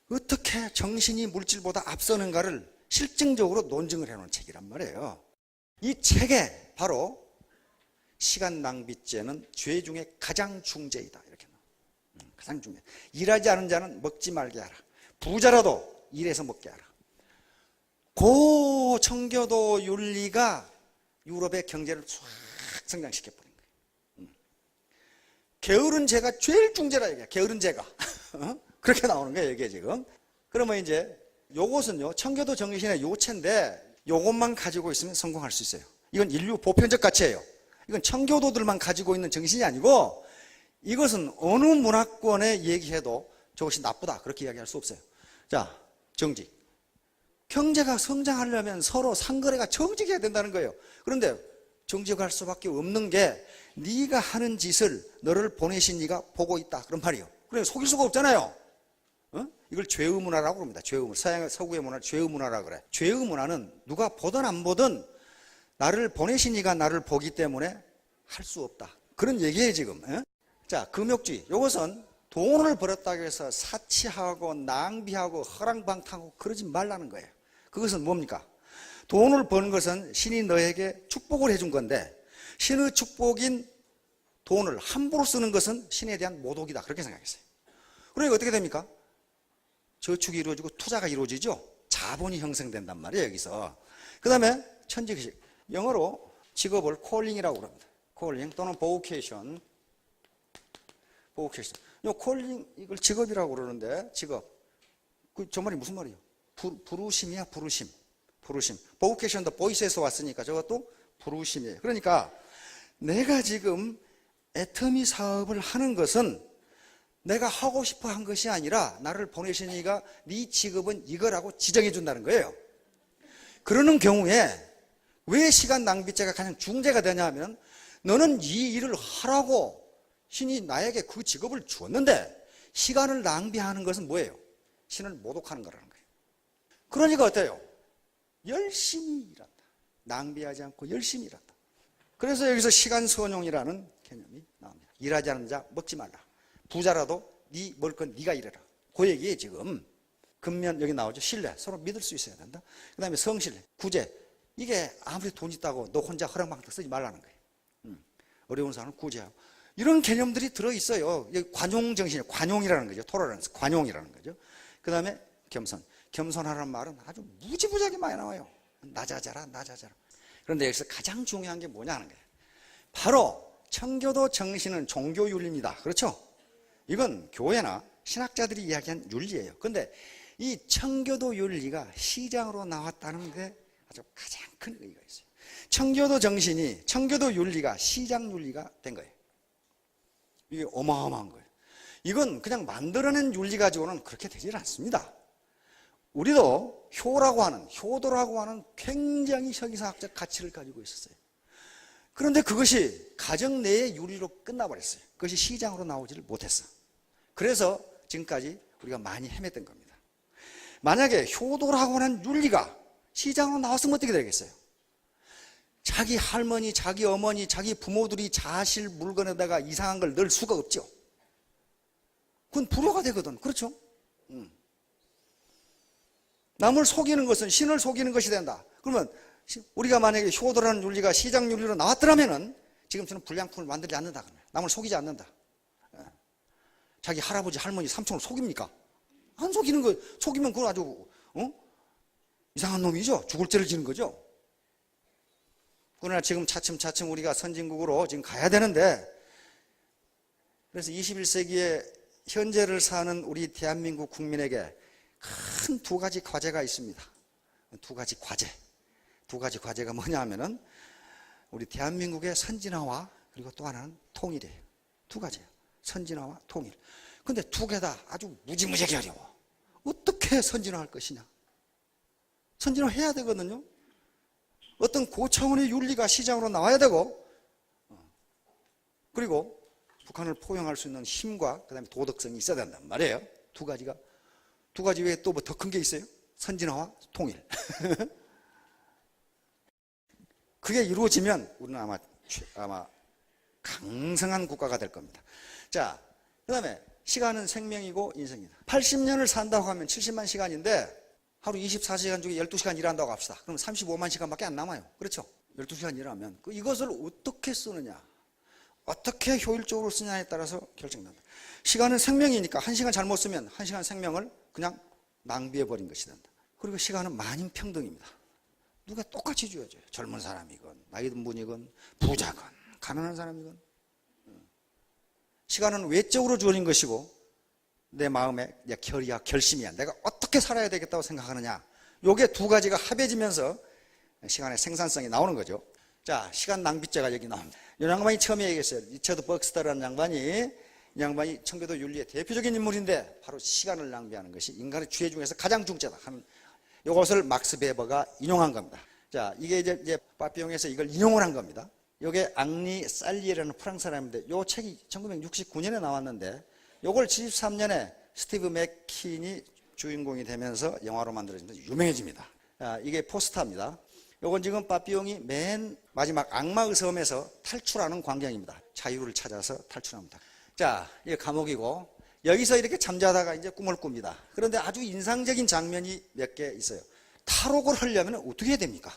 어떻게 정신이 물질보다 앞서는가를 실증적으로 논증을 해놓은 책이란 말이에요. 이 책에 바로 시간 낭비죄는 죄 중에 가장 중죄이다. 이렇게 가장 중죄. 일하지 않은 자는 먹지 말게 하라. 부자라도 일해서 먹게 하라. 그 청교도 윤리가 유럽의 경제를 쫙 성장시켜버린 거예요. 게으른 죄가 제일 중죄라 얘기야. 게으른 죄가. 그렇게 나오는 거예요, 이게 지금. 그러면 이제 요것은요, 청교도 정신의 요체인데 요것만 가지고 있으면 성공할 수 있어요. 이건 인류 보편적 가치예요. 이건 청교도들만 가지고 있는 정신이 아니고 이것은 어느 문화권에 얘기해도 저것이 나쁘다. 그렇게 이야기할 수 없어요. 자, 정직. 경제가 성장하려면 서로 상거래가 정직해야 된다는 거예요. 그런데 정직할 수밖에 없는 게 네가 하는 짓을 너를 보내신 네가 보고 있다. 그런 말이에요. 그래 속일 수가 없잖아요. 이걸 죄의 문화라고 합니다. 죄의 문화. 서구의 문화를 죄의 문화라고 그래. 죄의 문화는 누가 보든 안 보든 나를 보내신 이가 나를 보기 때문에 할 수 없다. 그런 얘기예요 지금. 자, 금욕주의. 이것은 돈을 벌었다고 해서 사치하고 낭비하고 허랑방탕하고 그러지 말라는 거예요. 그것은 뭡니까? 돈을 버는 것은 신이 너에게 축복을 해준 건데 신의 축복인 돈을 함부로 쓰는 것은 신에 대한 모독이다. 그렇게 생각했어요. 그러니까 어떻게 됩니까? 저축이 이루어지고 투자가 이루어지죠. 자본이 형성된단 말이에요, 여기서. 그 다음에 천직식. 영어로 직업을 콜링이라고 합니다. 콜링 또는 보케이션. 보케이션. 요 콜링, 이걸 직업이라고 그러는데, 직업. 저 말이 무슨 말이에요? 부르심이야, 부르심. 부르심. 보케이션도 보이스에서 왔으니까 저것도 부르심이에요. 그러니까 내가 지금 애터미 사업을 하는 것은 내가 하고 싶어 한 것이 아니라 나를 보내신 이가 네 직업은 이거라고 지정해 준다는 거예요. 그러는 경우에 왜 시간 낭비죄가 가장 중죄가 되냐 하면 너는 이 일을 하라고 신이 나에게 그 직업을 주었는데 시간을 낭비하는 것은 뭐예요? 신을 모독하는 거라는 거예요. 그러니까 어때요? 열심히 일한다. 낭비하지 않고 열심히 일한다. 그래서 여기서 시간 선용이라는 개념이 나옵니다. 일하지 않는 자 먹지 말라. 부자라도 네 먹을 건 네가 일해라. 그 얘기에 지금 근면 여기 나오죠. 신뢰. 서로 믿을 수 있어야 된다. 그 다음에 성실, 구제. 이게 아무리 돈 있다고 너 혼자 허랑방탕 쓰지 말라는 거예요. 어려운 사람은 구제하고. 이런 개념들이 들어있어요. 관용정신이에요. 관용이라는 거죠. 토러런스. 관용이라는 거죠. 그 다음에 겸손. 겸손하라는 말은 아주 무지무지하게 많이 나와요. 낮아져라, 낮아져라. 그런데 여기서 가장 중요한 게 뭐냐 하는 거예요. 바로 청교도 정신은 종교윤리입니다. 그렇죠? 이건 교회나 신학자들이 이야기한 윤리예요. 그런데 이 청교도 윤리가 시장으로 나왔다는 게 아주 가장 큰 의의가 있어요. 청교도 정신이, 청교도 윤리가 시장 윤리가 된 거예요. 이게 어마어마한 거예요. 이건 그냥 만들어낸 윤리 가지고는 그렇게 되질 않습니다. 우리도 효도라고 하는 굉장히 형이상학적 가치를 가지고 있었어요. 그런데 그것이 가정 내의 윤리로 끝나버렸어요. 그것이 시장으로 나오지를 못했어. 그래서 지금까지 우리가 많이 헤맸던 겁니다. 만약에 효도라고 하는 윤리가 시장으로 나왔으면 어떻게 되겠어요? 자기 할머니, 자기 어머니, 자기 부모들이 자실 물건에다가 이상한 걸 넣을 수가 없죠. 그건 불효가 되거든. 그렇죠? 남을 속이는 것은 신을 속이는 것이 된다. 그러면 우리가 만약에 효도라는 윤리가 시장 윤리로 나왔더라면은 지금처럼 불량품을 만들지 않는다. 남을 속이지 않는다. 자기 할아버지, 할머니, 삼촌을 속입니까? 안 속이는 거, 속이면 그건 아주 이상한 놈이죠. 죽을 죄를 지는 거죠. 그러나 지금 차츰차츰 우리가 선진국으로 지금 가야 되는데, 그래서 21세기에 현재를 사는 우리 대한민국 국민에게 큰 두 가지 과제가 있습니다. 두 가지 과제가 뭐냐 하면은 우리 대한민국의 선진화와 그리고 또 하나는 통일이에요. 두 가지예요. 선진화와 통일. 근데 두 개 다 아주 무지무지하게 어려워. 어떻게 선진화할 것이냐? 선진화해야 되거든요. 어떤 고차원의 윤리가 시장으로 나와야 되고, 그리고 북한을 포용할 수 있는 힘과 그다음에 도덕성이 있어야 된단 말이에요. 두 가지 외에 또 뭐 더 큰 게 있어요? 선진화와 통일. 그게 이루어지면 우리는 아마 강성한 국가가 될 겁니다. 자, 그 다음에 시간은 생명이고 인생이다. 80년을 산다고 하면 70만 시간인데 하루 24시간 중에 12시간 일한다고 합시다. 그럼 35만 시간밖에 안 남아요. 그렇죠? 12시간 일하면 이것을 어떻게 쓰느냐, 어떻게 효율적으로 쓰냐에 따라서 결정된다. 시간은 생명이니까 1시간 잘못 쓰면 1시간 생명을 그냥 낭비해버린 것이 된다. 그리고 시간은 만인 평등입니다. 누가 똑같이 주어져요. 젊은 사람이건 나이 든 분이건 부자건 가난한 사람이건. 시간은 외적으로 주어진 것이고 내 마음의 결의야, 결심이야. 내가 어떻게 살아야 되겠다고 생각하느냐. 요게 두 가지가 합해지면서 시간의 생산성이 나오는 거죠. 자, 시간 낭비죄가 여기 나옵니다. 이 양반이 처음에 얘기했어요. 리처드 버크스터라는 양반이 청교도 윤리의 대표적인 인물인데 바로 시간을 낭비하는 것이 인간의 죄 중에서 가장 중죄다 하는 이것을 막스 베버가 인용한 겁니다. 자, 이게 이제 파피용에서 이걸 인용을 한 겁니다. 이게 앙리 살리에라는 프랑스 사람인데 이 책이 1969년에 나왔는데 이걸 73년에 스티브 맥킨이 주인공이 되면서 영화로 만들어지면서 유명해집니다. 자, 이게 포스터입니다. 이건 지금 파피용이 맨 마지막 악마의 섬에서 탈출하는 광경입니다. 자유를 찾아서 탈출합니다. 자, 이게 감옥이고 여기서 이렇게 잠자다가 이제 꿈을 꿉니다. 그런데 아주 인상적인 장면이 몇 개 있어요. 탈옥을 하려면 어떻게 해야 됩니까?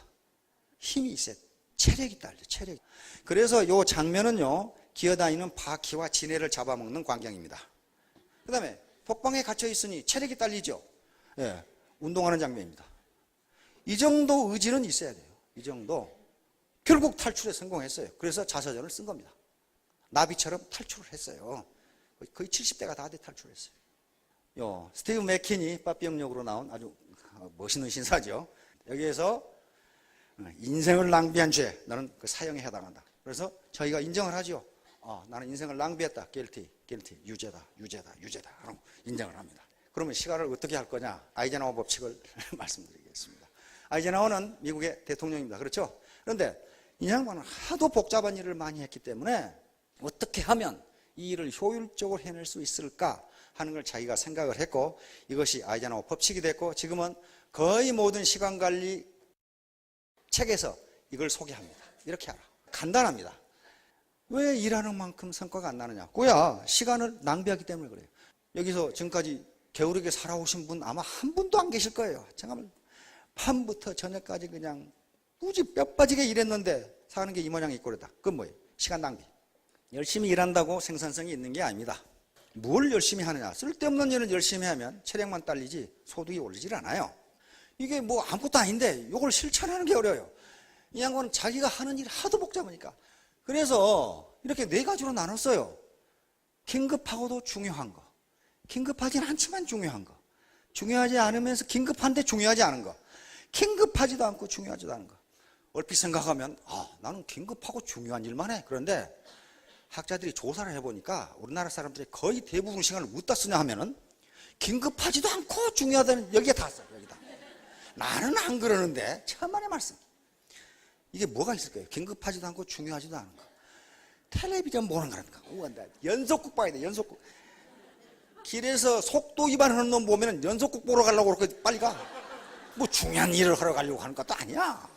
힘이 있어야 돼. 체력이 딸려, 체력. 그래서 이 장면은요, 기어다니는 바퀴와 지네를 잡아먹는 광경입니다. 그 다음에 폭방에 갇혀 있으니 체력이 딸리죠. 예, 운동하는 장면입니다. 이 정도 의지는 있어야 돼요. 이 정도. 결국 탈출에 성공했어요. 그래서 자서전을 쓴 겁니다. 나비처럼 탈출을 했어요. 거의 70대가 다 돼 탈출했어요. 스티브 맥킨이 파피용 역으로 나온 아주 멋있는 신사죠. 여기에서 인생을 낭비한 죄, 너는 그 사형에 해당한다. 그래서 저희가 인정을 하죠. 나는 인생을 낭비했다. guilty, 유죄다. 라고 인정을 합니다. 그러면 시간을 어떻게 할 거냐? 아이젠하워 법칙을 말씀드리겠습니다. 아이젠하워는 미국의 대통령입니다. 그렇죠? 그런데 이 양반은 하도 복잡한 일을 많이 했기 때문에 어떻게 하면 이 일을 효율적으로 해낼 수 있을까 하는 걸 자기가 생각을 했고 이것이 아이젠하워 법칙이 됐고 지금은 거의 모든 시간관리 책에서 이걸 소개합니다. 이렇게 하라. 간단합니다. 왜 일하는 만큼 성과가 안 나느냐? 그야 시간을 낭비하기 때문에 그래요. 여기서 지금까지 게으르게 살아오신 분 아마 한 분도 안 계실 거예요. 정말 밤부터 저녁까지 그냥 무지 뼈 빠지게 일했는데 사는 게 이 모양 이 꼴이다. 그건 뭐예요? 시간 낭비. 열심히 일한다고 생산성이 있는 게 아닙니다. 뭘 열심히 하느냐? 쓸데없는 일을 열심히 하면 체력만 딸리지 소득이 오르질 않아요. 이게 뭐 아무것도 아닌데 이걸 실천하는 게 어려워요. 이 양반은 자기가 하는 일이 하도 복잡하니까. 그래서 이렇게 네 가지로 나눴어요. 긴급하고도 중요한 거, 긴급하진 않지만 중요한 거, 중요하지 않으면서 긴급한데 중요하지 않은 거, 긴급하지도 않고 중요하지도 않은 거. 얼핏 생각하면 나는 긴급하고 중요한 일만 해. 그런데 학자들이 조사를 해보니까 우리나라 사람들이 거의 대부분 시간을 어디다 쓰냐 하면은 긴급하지도 않고 중요하다는 여기에 다 써요. 여기다. 나는 안 그러는데 천만의 말씀. 이게 뭐가 있을까요? 긴급하지도 않고 중요하지도 않은 거. 텔레비전 보는 거라니까. 연속극 봐야 돼. 연속극. 길에서 속도 위반하는 놈 보면 연속극 보러 가려고 그렇게 빨리 가. 뭐 중요한 일을 하러 가려고 하는 것도 아니야.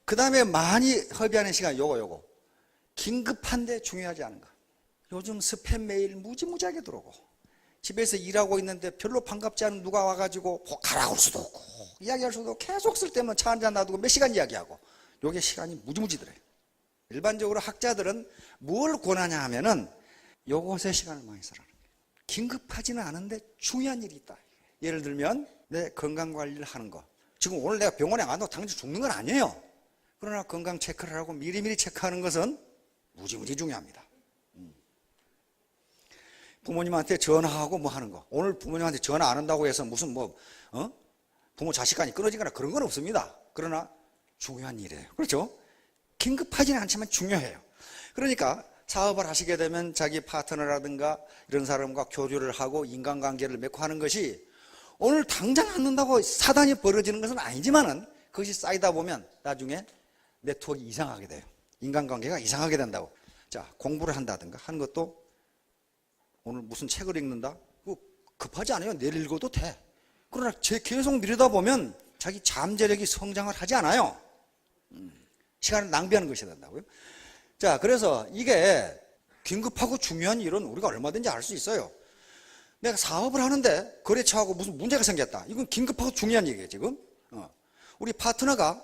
그 다음에 많이 허비하는 시간 요거. 긴급한데 중요하지 않은 거. 요즘 스팸 메일 무지무지하게 들어오고 집에서 일하고 있는데 별로 반갑지 않은 누가 와가지고 가라고 할 수도 없고 이야기할 수도 없고 계속 쓸 때면 차 한잔 놔두고 몇 시간 이야기하고 요게 시간이 무지무지 들어요. 일반적으로 학자들은 뭘 권하냐 하면은 요것에 시간을 많이 쓰라는 거예요. 긴급하지는 않은데 중요한 일이 있다. 예를 들면 내 건강관리를 하는 거. 지금 오늘 내가 병원에 안 가도 당장 죽는 건 아니에요. 그러나 건강 체크를 하고 미리미리 체크하는 것은 무지무지 중요합니다. 부모님한테 전화하고 뭐 하는 거. 오늘 부모님한테 전화 안 한다고 해서 무슨 부모 자식 간이 끊어지거나 그런 건 없습니다. 그러나 중요한 일이에요. 그렇죠? 긴급하지는 않지만 중요해요. 그러니까 사업을 하시게 되면 자기 파트너라든가 이런 사람과 교류를 하고 인간관계를 맺고 하는 것이 오늘 당장 않는다고 사단이 벌어지는 것은 아니지만은 그것이 쌓이다 보면 나중에 네트워크가 이상하게 돼요. 인간관계가 이상하게 된다고. 자, 공부를 한다든가 하는 것도 오늘 무슨 책을 읽는다? 그거 급하지 않아요. 내일 읽어도 돼. 그러나 계속 미루다 보면 자기 잠재력이 성장을 하지 않아요. 시간을 낭비하는 것이 된다고요. 자, 그래서 이게 긴급하고 중요한 일은 우리가 얼마든지 알 수 있어요. 내가 사업을 하는데 거래처하고 무슨 문제가 생겼다. 이건 긴급하고 중요한 얘기예요, 지금. 우리 파트너가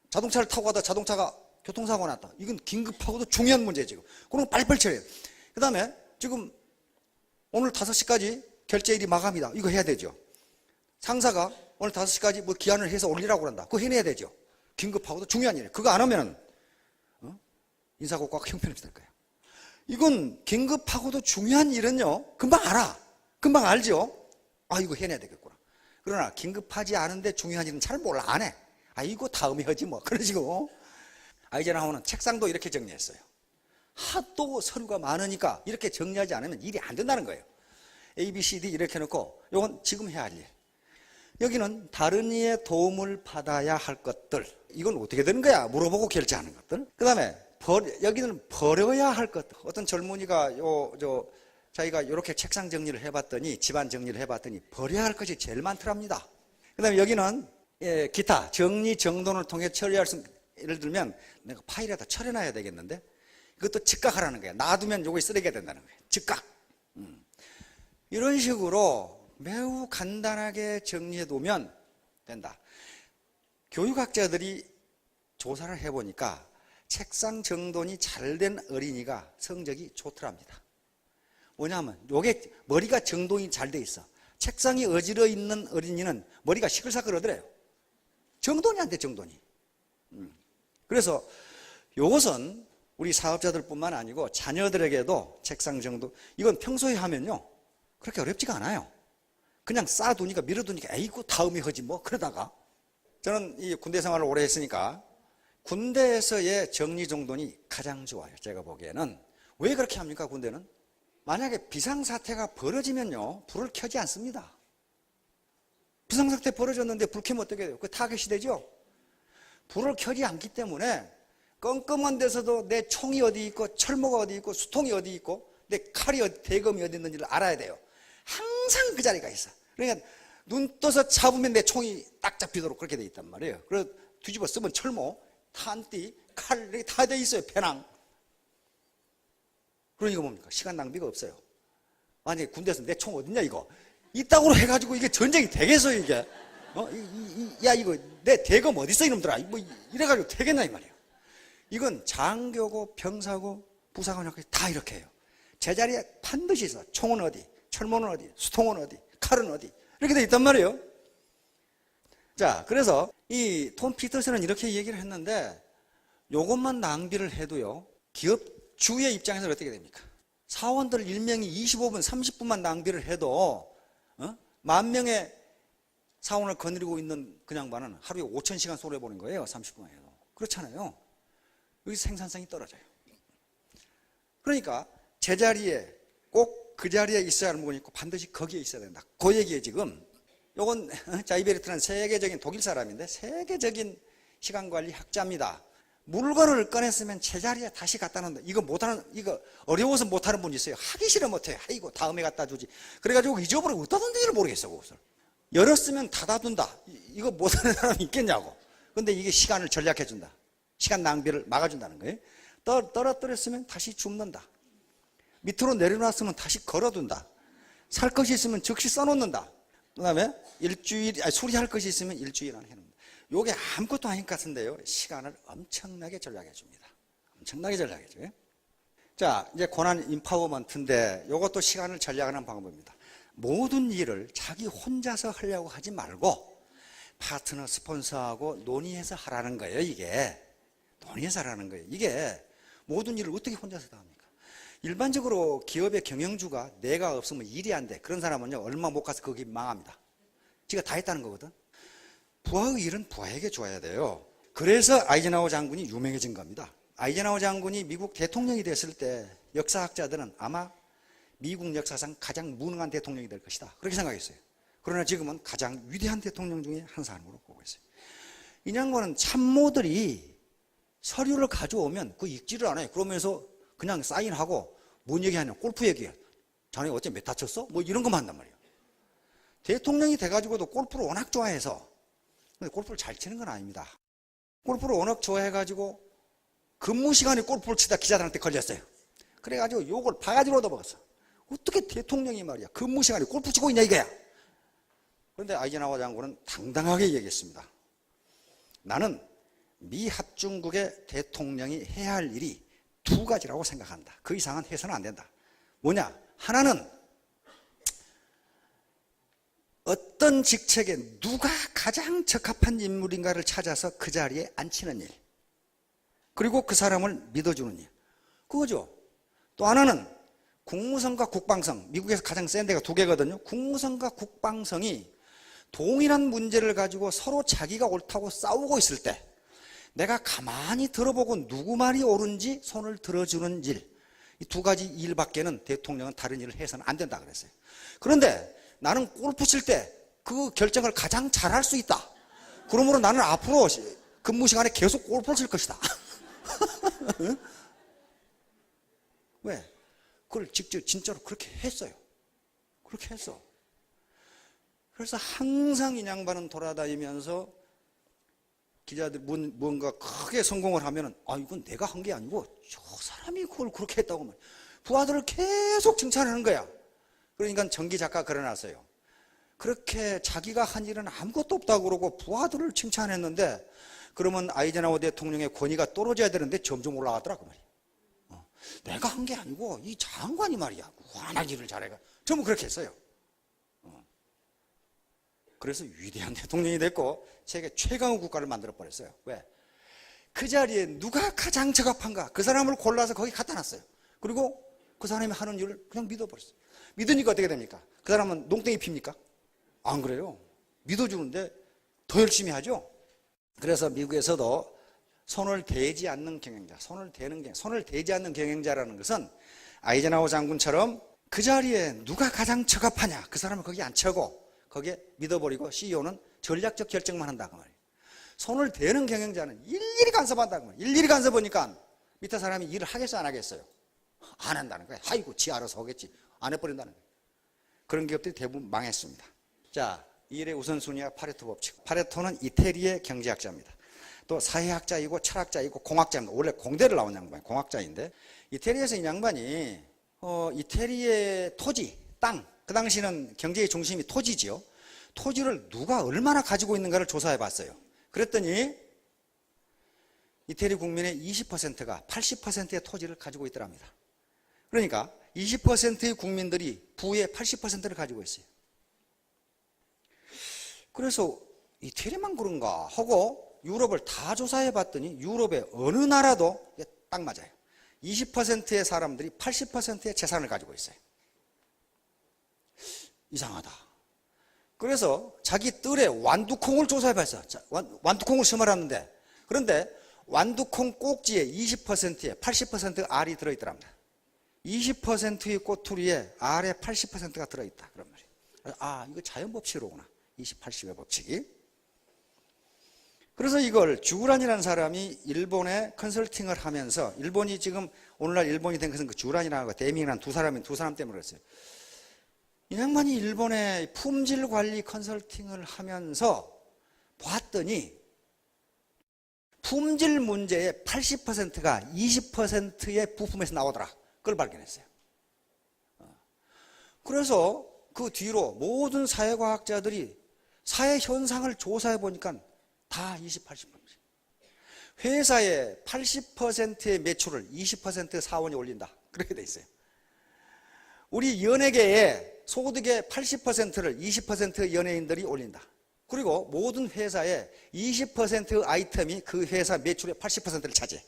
자동차를 타고 가다 자동차가 교통사고가 났다. 이건 긴급하고도 중요한 문제예요, 지금. 그럼 빨리빨리 처리해요. 그 다음에 지금 오늘 5시까지 결제일이 마감이다. 이거 해야 되죠. 상사가 오늘 5시까지 뭐 기한을 해서 올리라고 한다. 그거 해내야 되죠. 긴급하고도 중요한 일이에요. 그거 안 하면은 인사고과가 형편없이 될 거예요. 이건 긴급하고도 중요한 일은요, 금방 알아. 금방 알죠. 이거 해내야 되겠구나. 그러나 긴급하지 않은데 중요한 일은 잘 몰라. 안 해. 이거 다음에 하지 뭐. 그러시고 아이젠하워는 책상도 이렇게 정리했어요. 하도 서류가 많으니까 이렇게 정리하지 않으면 일이 안 된다는 거예요. A, B, C, D 이렇게 해놓고 이건 지금 해야 할 일. 여기는 다른 이의 도움을 받아야 할 것들. 이건 어떻게 되는 거야? 물어보고 결제하는 것들. 그 다음에 여기는 버려야 할 것들. 어떤 젊은이가 자기가 이렇게 책상 정리를 해봤더니, 집안 정리를 해봤더니 버려야 할 것이 제일 많더랍니다. 그 다음에 여기는 기타 정리 정돈을 통해 처리할 수, 예를 들면 내가 파일에다 처리해놔야 되겠는데 이것도 즉각 하라는 거예요. 놔두면 요거 쓰레기가 된다는 거예요. 즉각. 이런 식으로 매우 간단하게 정리해두면 된다. 교육학자들이 조사를 해보니까 책상 정돈이 잘 된 어린이가 성적이 좋더랍니다. 뭐냐면 요게 머리가 정돈이 잘 돼 있어. 책상이 어지러 있는 어린이는 머리가 시끌시끌하더래요. 정돈이 안 돼, 정돈이. 그래서 요것은 우리 사업자들뿐만 아니고 자녀들에게도 책상 정돈, 이건 평소에 하면요 그렇게 어렵지가 않아요. 그냥 쌓아두니까 밀어두니까 에이구 다음에 하지 뭐. 그러다가 저는 이 군대 생활을 오래 했으니까 군대에서의 정리정돈이 가장 좋아요. 제가 보기에는. 왜 그렇게 합니까? 군대는 만약에 비상사태가 벌어지면요 불을 켜지 않습니다. 비상사태 벌어졌는데 불 켜면 어떻게 돼요? 그 타겟이 되죠. 불을 켜지 않기 때문에 껌껌한 데서도 내 총이 어디 있고 철모가 어디 있고 수통이 어디 있고 내 칼이 대검이 어디 있는지를 알아야 돼요. 항상 그 자리가 있어. 그러니까 눈 떠서 잡으면 내 총이 딱 잡히도록 그렇게 돼 있단 말이에요. 그래서 뒤집어 쓰면 철모, 탄띠, 칼 이렇게 다 돼 있어요. 배낭. 그러니까 뭡니까? 시간 낭비가 없어요. 만약에 군대에서 내 총 어딨냐 이거 이따구로 해가지고 이게 전쟁이 되겠어 이게? 야 이거 내 대검 어딨어 이놈들아 뭐 이래가지고 되겠나 이 말이에요. 이건 장교고 병사고 부사관까지 다 이렇게 해요. 제자리에 반드시 있어. 총은 어디, 철문은 어디, 수통은 어디, 칼은 어디 이렇게 돼 있단 말이에요. 자, 그래서 이 톰 피터슨은 이렇게 얘기를 했는데 요것만 낭비를 해도요 기업주의 입장에서 어떻게 됩니까? 사원들 일명이 25분, 30분만 낭비를 해도 10,000명의 사원을 거느리고 있는 그 양반은 하루에 5,000시간 쏘려보는 거예요. 30분만 해도. 그렇잖아요. 여기 생산성이 떨어져요. 그러니까 제자리에 꼭 그 자리에 있어야 하는 부분이 있고 반드시 거기에 있어야 된다. 그 얘기에 지금 요건 자이베르트는 세계적인 독일 사람인데 세계적인 시간관리 학자입니다. 물건을 꺼냈으면 제자리에 다시 갖다 놓는다. 이거 못하는, 이거 어려워서 못하는 분이 있어요. 하기 싫어 못해. 아이고 다음에 갖다 주지. 그래가지고 잊어버리고 어디다 둔지를 모르겠어. 그것을 열었으면 닫아둔다. 이거 못하는 사람이 있겠냐고. 근데 이게 시간을 전략해준다. 시간 낭비를 막아준다는 거예요. 떨어뜨렸으면 다시 줍는다. 밑으로 내려놨으면 다시 걸어둔다. 살 것이 있으면 즉시 써놓는다. 그 다음에 수리할 것이 있으면 일주일 안에 해놓는다. 요게 아무것도 아닌 것 같은데요. 시간을 엄청나게 전략해 줍니다. 엄청나게 전략해 줘요. 자, 이제 고난 임파워먼트인데 요것도 시간을 전략하는 방법입니다. 모든 일을 자기 혼자서 하려고 하지 말고 파트너, 스폰서하고 논의해서 하라는 거예요. 이게 논의해서 하라는 거예요. 이게 모든 일을 어떻게 혼자서 다 합니까? 일반적으로 기업의 경영주가 내가 없으면 일이 안 돼. 그런 사람은요 얼마 못 가서 거기 망합니다. 지가 다 했다는 거거든. 부하의 일은 부하에게 줘야 돼요. 그래서 아이젠하워 장군이 유명해진 겁니다. 아이젠하워 장군이 미국 대통령이 됐을 때 역사학자들은 아마 미국 역사상 가장 무능한 대통령이 될 것이다. 그렇게 생각했어요. 그러나 지금은 가장 위대한 대통령 중에 한 사람으로 보고 있어요. 이 양반은 참모들이 서류를 가져오면 그 읽지를 않아요. 그러면서 그냥 사인하고 뭔 얘기하냐? 골프 얘기해. 자네 어째 몇 타쳤어? 뭐 이런 것만 한단 말이에요. 대통령이 돼가지고도 골프를 워낙 좋아해서, 근데 골프를 잘 치는 건 아닙니다. 골프를 워낙 좋아해가지고 근무 시간에 골프를 치다 기자들한테 걸렸어요. 그래가지고 욕을 바가지로 얻어먹었어. 어떻게 대통령이 말이야 근무 시간에 골프 치고 있냐 이거야. 그런데 아이젠하워 장군은 당당하게 얘기했습니다. 나는 미 합중국의 대통령이 해야 할 일이 두 가지라고 생각한다. 그 이상은 해서는 안 된다. 뭐냐? 하나는 어떤 직책에 누가 가장 적합한 인물인가를 찾아서 그 자리에 앉히는 일, 그리고 그 사람을 믿어주는 일, 그거죠. 또 하나는 국무성과 국방성, 미국에서 가장 센 데가 두 개거든요. 국무성과 국방성이 동일한 문제를 가지고 서로 자기가 옳다고 싸우고 있을 때 내가 가만히 들어보고 누구 말이 옳은지 손을 들어주는 일, 이 두 가지 일밖에는 대통령은 다른 일을 해서는 안 된다 그랬어요. 그런데 나는 골프 칠 때 그 결정을 가장 잘할 수 있다. 그러므로 나는 앞으로 근무 시간에 계속 골프를 칠 것이다. 왜? 그걸 직접 진짜로 그렇게 했어요. 그렇게 했어. 그래서 항상 이 양반은 돌아다니면서 기자들 뭔가 크게 성공을 하면은 이건 내가 한 게 아니고 저 사람이 그걸 그렇게 했다고 말이야. 부하들을 계속 칭찬하는 거야. 그러니까 전기 작가 그려놨어요. 그렇게 자기가 한 일은 아무것도 없다고 그러고 부하들을 칭찬했는데 그러면 아이젠하워 대통령의 권위가 떨어져야 되는데 점점 올라가더라고 말이야. 내가 한 게 아니고 이 장관이 말이야 워낙 일을 잘해가 전부 그렇게 했어요. 그래서 위대한 대통령이 됐고 세계 최강의 국가를 만들어 버렸어요. 왜? 그 자리에 누가 가장 적합한가 그 사람을 골라서 거기 갖다 놨어요. 그리고 그 사람이 하는 일을 그냥 믿어버렸어요. 믿으니까 어떻게 됩니까? 그 사람은 농땡이 핍니까? 안 그래요. 믿어주는데 더 열심히 하죠. 그래서 미국에서도 손을 대지 않는 경영자, 손을 대지 않는 경영자라는 것은 아이젠하워 장군처럼 그 자리에 누가 가장 적합하냐 그 사람을 거기 앉혀고 거기에 믿어버리고 CEO는 전략적 결정만 한다고 말이에요. 손을 대는 경영자는 일일이 간섭한다고 말이에요. 일일이 간섭하니까 밑에 사람이 일을 하겠어요 안 하겠어요? 안 한다는 거예요. 아이고 지 알아서 하겠지. 안 해버린다는 거예요. 그런 기업들이 대부분 망했습니다. 자, 이 일의 우선순위와 파레토 법칙. 파레토는 이태리의 경제학자입니다. 또 사회학자이고 철학자이고 공학자입니다. 원래 공대를 나온 양반이 공학자인데 이태리에서 이 양반이 이태리의 토지, 땅, 그 당시는 경제의 중심이 토지지요. 토지를 누가 얼마나 가지고 있는가를 조사해 봤어요. 그랬더니 이태리 국민의 20%가 80%의 토지를 가지고 있더랍니다. 그러니까 20%의 국민들이 부의 80%를 가지고 있어요. 그래서 이태리만 그런가 하고 유럽을 다 조사해 봤더니 유럽의 어느 나라도 딱 맞아요. 20%의 사람들이 80%의 재산을 가지고 있어요. 이상하다. 그래서 자기 뜰에 완두콩을 조사해 봤어요. 완두콩을 심어놨는데, 그런데 완두콩 꼭지에 20%에 80% 알이 들어있더랍니다. 20%의 꼬투리에 알의 80%가 들어있다. 그런 말이에요. 이거 자연법칙으로구나. 20, 80의 법칙이. 그래서 이걸 주란이라는 사람이 일본에 컨설팅을 하면서, 일본이 지금 오늘날 일본이 된 것은 그 주란이라는 데밍이라는 두 사람 때문에 그랬어요. 이 양반이 일본의 품질 관리 컨설팅을 하면서 봤더니 품질 문제의 80%가 20%의 부품에서 나오더라. 그걸 발견했어요. 그래서 그 뒤로 모든 사회과학자들이 사회 현상을 조사해 보니까 다 20, 80%. 회사의 80%의 매출을 20% 사원이 올린다. 그렇게 돼 있어요. 우리 연예계의 소득의 80%를 20% 연예인들이 올린다. 그리고 모든 회사의 20% 아이템이 그 회사 매출의 80%를 차지해.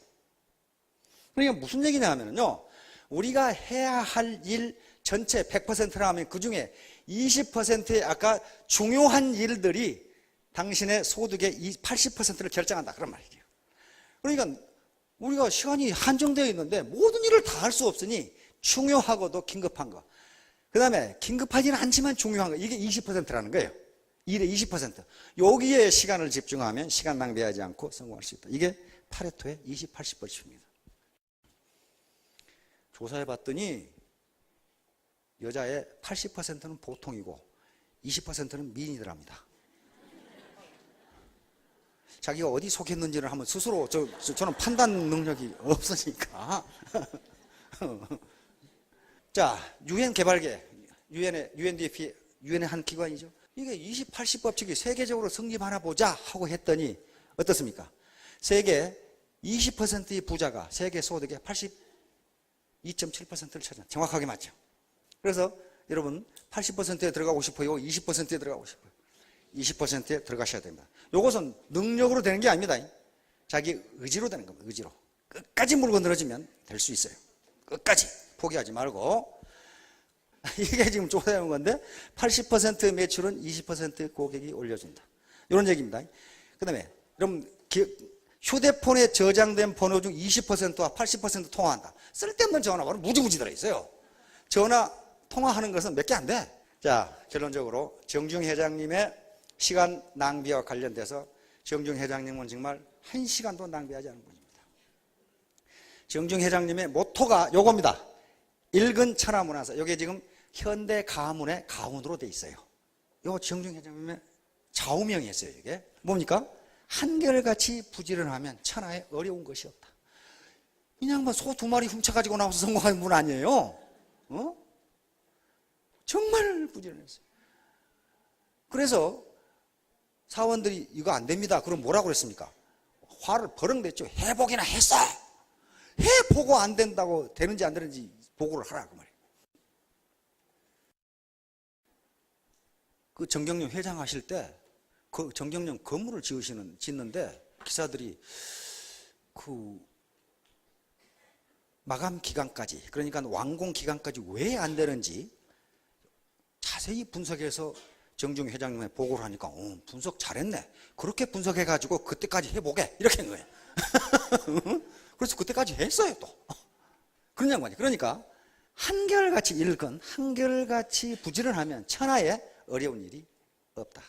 그러니까 무슨 얘기냐 하면요, 우리가 해야 할 일 전체 100%라 하면 그 중에 20%의 아까 중요한 일들이 당신의 소득의 80%를 결정한다. 그런 말이에요. 그러니까 우리가 시간이 한정되어 있는데 모든 일을 다 할 수 없으니 중요하고도 긴급한 거, 그 다음에 긴급하지는 않지만 중요한 거, 이게 20%라는 거예요. 일의 20%. 여기에 시간을 집중하면 시간 낭비하지 않고 성공할 수 있다. 이게 파레토의 20, 80 법칙입니다. 조사해 봤더니 여자의 80%는 보통이고 20%는 미인이더랍니다. 자기가 어디 속했는지를 한번 스스로, 저는 판단 능력이 없으니까. 자, 유엔 개발계, UNDP, 유엔의 한 기관이죠. 이게 20, 80 법칙이 세계적으로 성립하나 보자 하고 했더니 어떻습니까? 세계 20%의 부자가 세계 소득의 82.7%를 차지한다. 정확하게 맞죠. 그래서 여러분 80%에 들어가고 싶어요? 20%에 들어가고 싶어요? 20%에 들어가셔야 됩니다. 이것은 능력으로 되는 게 아닙니다. 자기 의지로 되는 겁니다. 의지로. 끝까지 물고 늘어지면 될 수 있어요. 끝까지 포기하지 말고. 이게 지금 조사해온 건데 80% 매출은 20% 고객이 올려준다. 이런 얘기입니다. 그 다음에 여러분 휴대폰에 저장된 번호 중 20%와 80% 통화한다. 쓸데없는 전화번호 무지무지 들어있어요. 전화 통화하는 것은 몇 개 안 돼. 자, 결론적으로 정중 회장님의 시간 낭비와 관련돼서 정중 회장님은 정말 한 시간도 낭비하지 않은 분입니다. 정중 회장님의 모토가 요겁니다. 읽은 천하문화사. 이게 지금 현대 가문의 가훈으로 돼 있어요. 요 정중 회장님의 좌우명이었어요. 이게 뭡니까? 한결같이 부지런하면 천하에 어려운 것이 없다. 그냥 뭐 소 2마리 훔쳐가지고 나와서 성공한 분 아니에요. 정말 부지런했어요. 그래서 사원들이 이거 안 됩니다. 그럼 뭐라고 그랬습니까? 화를 버럭 냈죠. 해보기나 했어. 해보고 안 된다고 되는지 안 되는지 보고를 하라 그 말이에요. 그 정경련 회장 하실 때 그 정경련 건물을 짓는데 기사들이 그 마감 기간까지, 그러니까 완공 기간까지 왜 안 되는지 자세히 분석해서 정중 회장님의 보고를 하니까 분석 잘했네. 그렇게 분석해가지고 그때까지 해보게 이렇게 한 거예요. 그래서 그때까지 했어요 또. 그런 양반이. 그러니까 한결같이 읽은, 한결같이 부지런하면 천하에 어려운 일이 없다.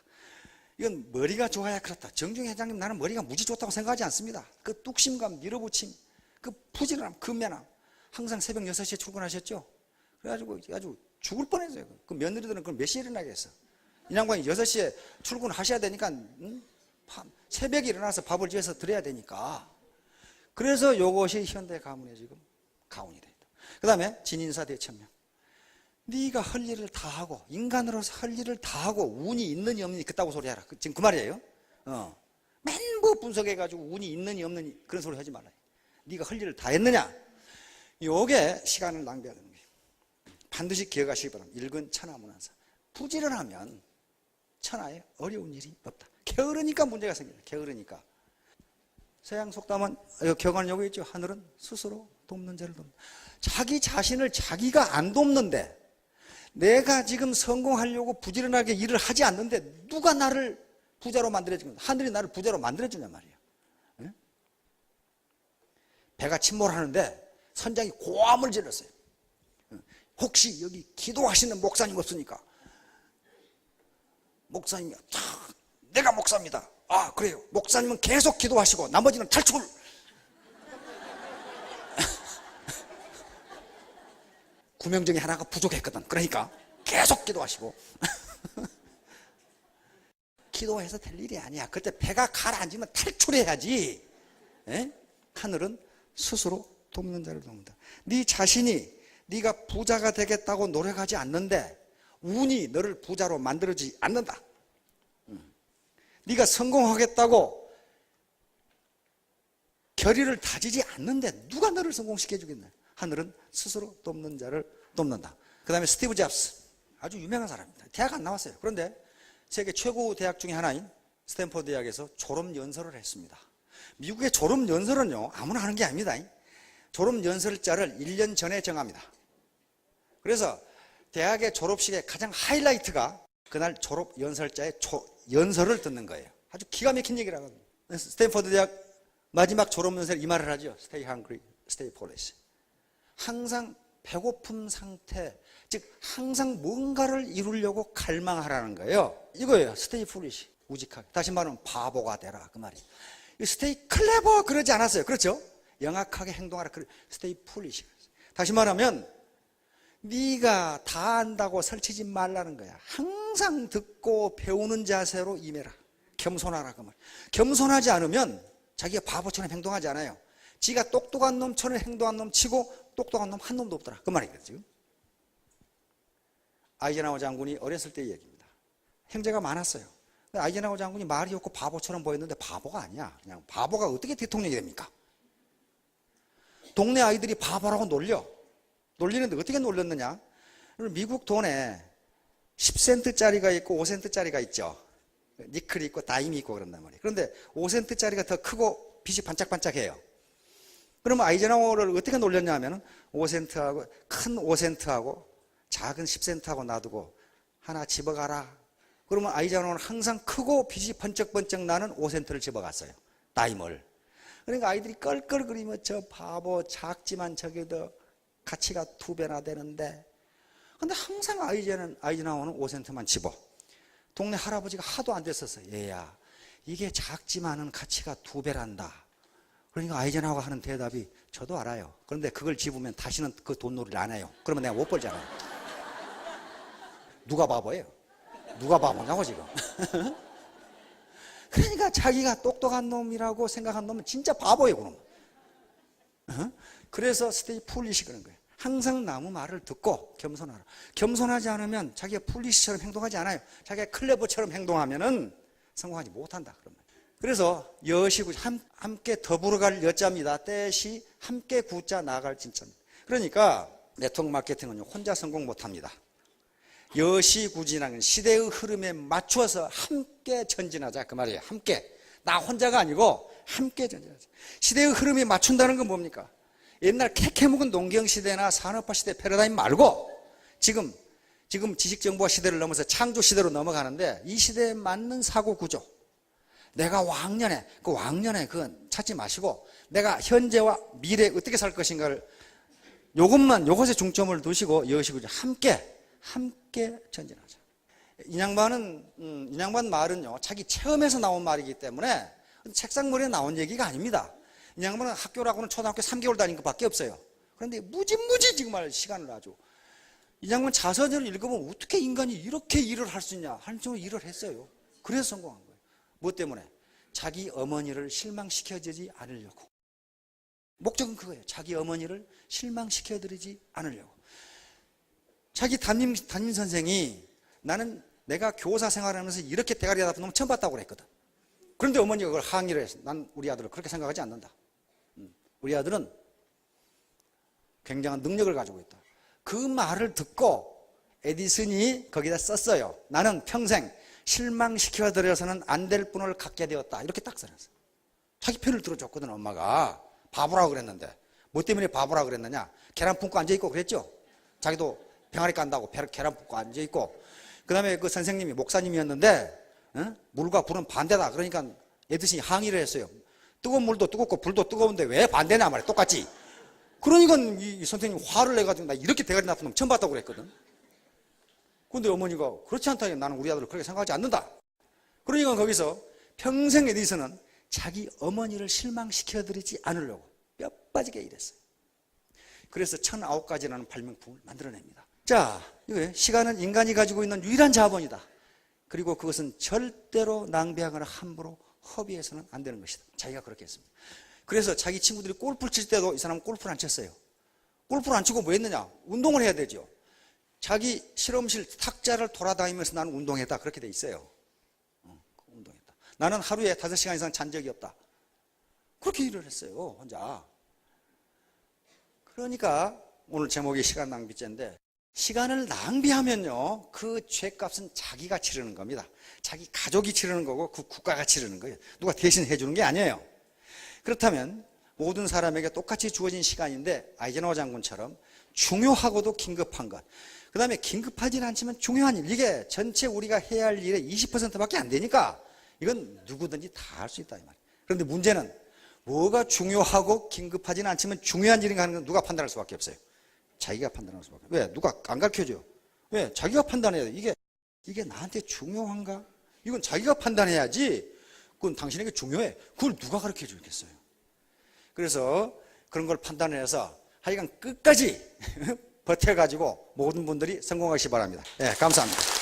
이건 머리가 좋아야 그렇다. 정중 회장님 나는 머리가 무지 좋다고 생각하지 않습니다. 그 뚝심감, 밀어붙임, 그 부지런함, 근면함. 항상 새벽 6시에 출근하셨죠? 그래가지고 아주 죽을 뻔했어요. 그 며느리들은 그럼 몇 시에 일어나겠어? 이 양반이 6시에 출근하셔야 되니까 새벽에 일어나서 밥을 지어서 드려야 되니까. 그래서 이것이 현대 가문의 지금 가훈이 됩니다. 그 다음에 진인사 대천명. 네가 할 일을 다 하고, 인간으로서 할 일을 다 하고 운이 있느니 없느니 그따구 소리 하라. 지금 그 말이에요. 맨뭐 분석해가지고 운이 있느니 없느니 그런 소리 하지 말라. 네가 할 일을 다 했느냐. 요게 시간을 낭비하는 거예요. 반드시 기억하시기 바랍니다. 일근 천하무난사. 부지런하면 천하에 어려운 일이 없다. 게으르니까 문제가 생깁니다. 게으르니까. 서양 속담은 격언 요거 있죠. 하늘은 스스로 돕는 자를 돕는다. 자기 자신을 자기가 안 돕는데, 내가 지금 성공하려고 부지런하게 일을 하지 않는데 누가 나를 부자로 만들어주냐. 하늘이 나를 부자로 만들어주냔 말이에요. 네? 배가 침몰하는데 선장이 고함을 질렀어요. 혹시 여기 기도하시는 목사님 없으니까. 목사님이 내가 목사입니다. 아 그래요. 목사님은 계속 기도하시고 나머지는 탈출. 구명 중에 하나가 부족했거든. 그러니까 계속 기도하시고. 기도해서 될 일이 아니야. 그때 배가 가라앉으면 탈출해야지. 에? 하늘은 스스로 돕는 자를 돕는다. 네 자신이 네가 부자가 되겠다고 노력하지 않는데 운이 너를 부자로 만들어주지 않는다. 네가 성공하겠다고 결의를 다지지 않는데 누가 너를 성공시켜 주겠나. 하늘은 스스로 돕는 자를 돕는다. 그 다음에 스티브 잡스. 아주 유명한 사람입니다. 대학 안 나왔어요. 그런데 세계 최고 대학 중에 하나인 스탠퍼드 대학에서 졸업연설을 했습니다. 미국의 졸업연설은요 아무나 하는 게 아닙니다. 졸업연설자를 1년 전에 정합니다. 그래서 대학의 졸업식의 가장 하이라이트가 그날 졸업연설자의 연설을 듣는 거예요. 아주 기가 막힌 얘기라거든요. 스탠퍼드 대학 마지막 졸업연설에 이 말을 하죠. Stay hungry, stay foolish. 항상 배고픔 상태, 즉 항상 뭔가를 이루려고 갈망하라는 거예요. 이거예요. Stay foolish, 우직하게. 다시 말하면 바보가 되라 그 말이에요. Stay clever 그러지 않았어요. 그렇죠? 영악하게 행동하라. Stay foolish. 다시 말하면 네가 다 안다고 설치지 말라는 거야. 항상 듣고 배우는 자세로 임해라. 겸손하라 그 말. 겸손하지 않으면 자기가 바보처럼 행동하지 않아요. 지가 똑똑한 놈처럼 행동한 놈 치고 똑똑한 놈 한 놈도 없더라. 그 말이거든요. 지금. 아이젠하워 장군이 어렸을 때 얘기입니다. 형제가 많았어요. 아이젠하워 장군이 말이 없고 바보처럼 보였는데 바보가 아니야. 그냥 바보가 어떻게 대통령이 됩니까? 동네 아이들이 바보라고 놀리는데 어떻게 놀렸느냐? 미국 돈에 10센트짜리가 있고 5센트짜리가 있죠. 니클이 있고 다임이 있고 그런단 말이에요. 그런데 5센트짜리가 더 크고 빛이 반짝반짝해요. 그러면 아이젠하워를 어떻게 놀렸냐 하면 5센트하고 큰 5센트하고 작은 10센트하고 놔두고 하나 집어가라. 그러면 아이젠하워는 항상 크고 빛이 번쩍번쩍 나는 5센트를 집어갔어요. 다임을. 그러니까 아이들이 껄껄거리며 저 바보 작지만 저게도 가치가 2배나 되는데, 근데 항상 아이젠하워는 5센트만 집어. 동네 할아버지가 하도 안 됐었어요. 얘야, 이게 작지만은 가치가 2배란다. 그러니까 아이젠하워가 하는 대답이 저도 알아요. 그런데 그걸 집으면 다시는 그 돈놀이를 안 해요. 그러면 내가 못 벌잖아요. 누가 바보예요? 누가 바보냐고 지금. 그러니까 자기가 똑똑한 놈이라고 생각한 놈은 진짜 바보예요. 그놈. 그래서 스테이 풀리시 그런 거예요. 항상 나무 말을 듣고 겸손하라. 겸손하지 않으면 자기가 풀리시처럼 행동하지 않아요. 자기가 클레버처럼 행동하면은 성공하지 못한다. 그런 말. 그래서 여시구 함께 더불어갈 여자입니다. 때시 함께 굳자 나아갈 진짜입니다. 그러니까 네트워크 마케팅은 혼자 성공 못합니다. 여시구진하는 시대의 흐름에 맞춰서 함께 전진하자 그 말이에요. 함께. 나 혼자가 아니고 함께 전진하자. 시대의 흐름에 맞춘다는 건 뭡니까? 옛날 캐캐묵은 농경시대나 산업화 시대 패러다임 말고 지금 지식정보화 시대를 넘어서 창조 시대로 넘어가는데 이 시대에 맞는 사고 구조. 내가 왕년에 그건 찾지 마시고 내가 현재와 미래에 어떻게 살 것인가를 요것에 중점을 두시고 여시고 함께 전진하자. 인양반 말은요 자기 체험에서 나온 말이기 때문에 책상머리에 나온 얘기가 아닙니다. 인양반은 학교라고는 초등학교 3개월 다닌 것밖에 없어요. 그런데 무지무지 지금 시간을 아주 인양반 자서전을 읽으면 어떻게 인간이 이렇게 일을 할 수 있냐 하는 정도로 일을 했어요. 그래서 성공한 거예요. 뭐 때문에? 자기 어머니를 실망시켜주지 않으려고. 목적은 그거예요. 자기 어머니를 실망시켜드리지 않으려고. 자기 담임 선생이 나는 내가 교사 생활하면서 이렇게 대가리 나쁜 놈 처음 봤다고 그랬거든. 그런데 어머니가 그걸 항의를 했어. 난 우리 아들을 그렇게 생각하지 않는다. 우리 아들은 굉장한 능력을 가지고 있다. 그 말을 듣고 에디슨이 거기다 썼어요. 나는 평생 실망시켜드려서는 안 될 분을 갖게 되었다. 이렇게 딱 써놨어. 자기 편을 들어줬거든. 엄마가 바보라고 그랬는데. 뭐 때문에 바보라고 그랬느냐. 계란 품고 앉아있고 그랬죠. 자기도 병아리 깐다고 계란 품고 앉아있고. 그 다음에 그 선생님이 목사님이었는데 물과 불은 반대다. 그러니까 에디슨이 항의를 했어요. 뜨거운 물도 뜨겁고 불도 뜨거운데 왜 반대냐 말이야. 똑같지. 그러니까 이 선생님이 화를 내가지고 나 이렇게 대가리 나쁜 놈 처음 봤다고 그랬거든. 근데 어머니가 그렇지 않다. 나는 우리 아들을 그렇게 생각하지 않는다. 그러니까 거기서 평생 에디슨은 자기 어머니를 실망시켜드리지 않으려고 뼈 빠지게 일했어요. 그래서 1009가지라는 발명품을 만들어냅니다. 자, 이거예요. 시간은 인간이 가지고 있는 유일한 자본이다. 그리고 그것은 절대로 낭비하거나 함부로 허비해서는 안 되는 것이다. 자기가 그렇게 했습니다. 그래서 자기 친구들이 골프를 칠 때도 이 사람은 골프를 안 쳤어요. 골프를 안 치고 뭐 했느냐? 운동을 해야 되죠. 자기 실험실 탁자를 돌아다니면서 나는 운동했다. 그렇게 돼 있어요. 운동했다. 나는 하루에 5시간 이상 잔 적이 없다. 그렇게 일을 했어요. 혼자. 그러니까 오늘 제목이 시간 낭비죄인데, 시간을 낭비하면요, 그 죄값은 자기가 치르는 겁니다. 자기 가족이 치르는 거고 그 국가가 치르는 거예요. 누가 대신 해주는 게 아니에요. 그렇다면 모든 사람에게 똑같이 주어진 시간인데 아이젠하워 장군처럼 중요하고도 긴급한 것, 그 다음에 긴급하지는 않지만 중요한 일, 이게 전체 우리가 해야 할 일의 20%밖에 안 되니까 이건 누구든지 다 할 수 있다 이 말이에요. 그런데 문제는 뭐가 중요하고 긴급하지는 않지만 중요한 일인가 하는 건 누가 판단할 수밖에 없어요. 자기가 판단할 수밖에 없어요. 왜? 누가 안 가르쳐줘요. 왜? 자기가 판단해야 돼. 이게 나한테 중요한가? 이건 자기가 판단해야지. 그건 당신에게 중요해. 그걸 누가 가르쳐 주겠어요. 그래서 그런 걸 판단해서 하여간 끝까지 버텨가지고 모든 분들이 성공하시기 바랍니다. 네, 감사합니다.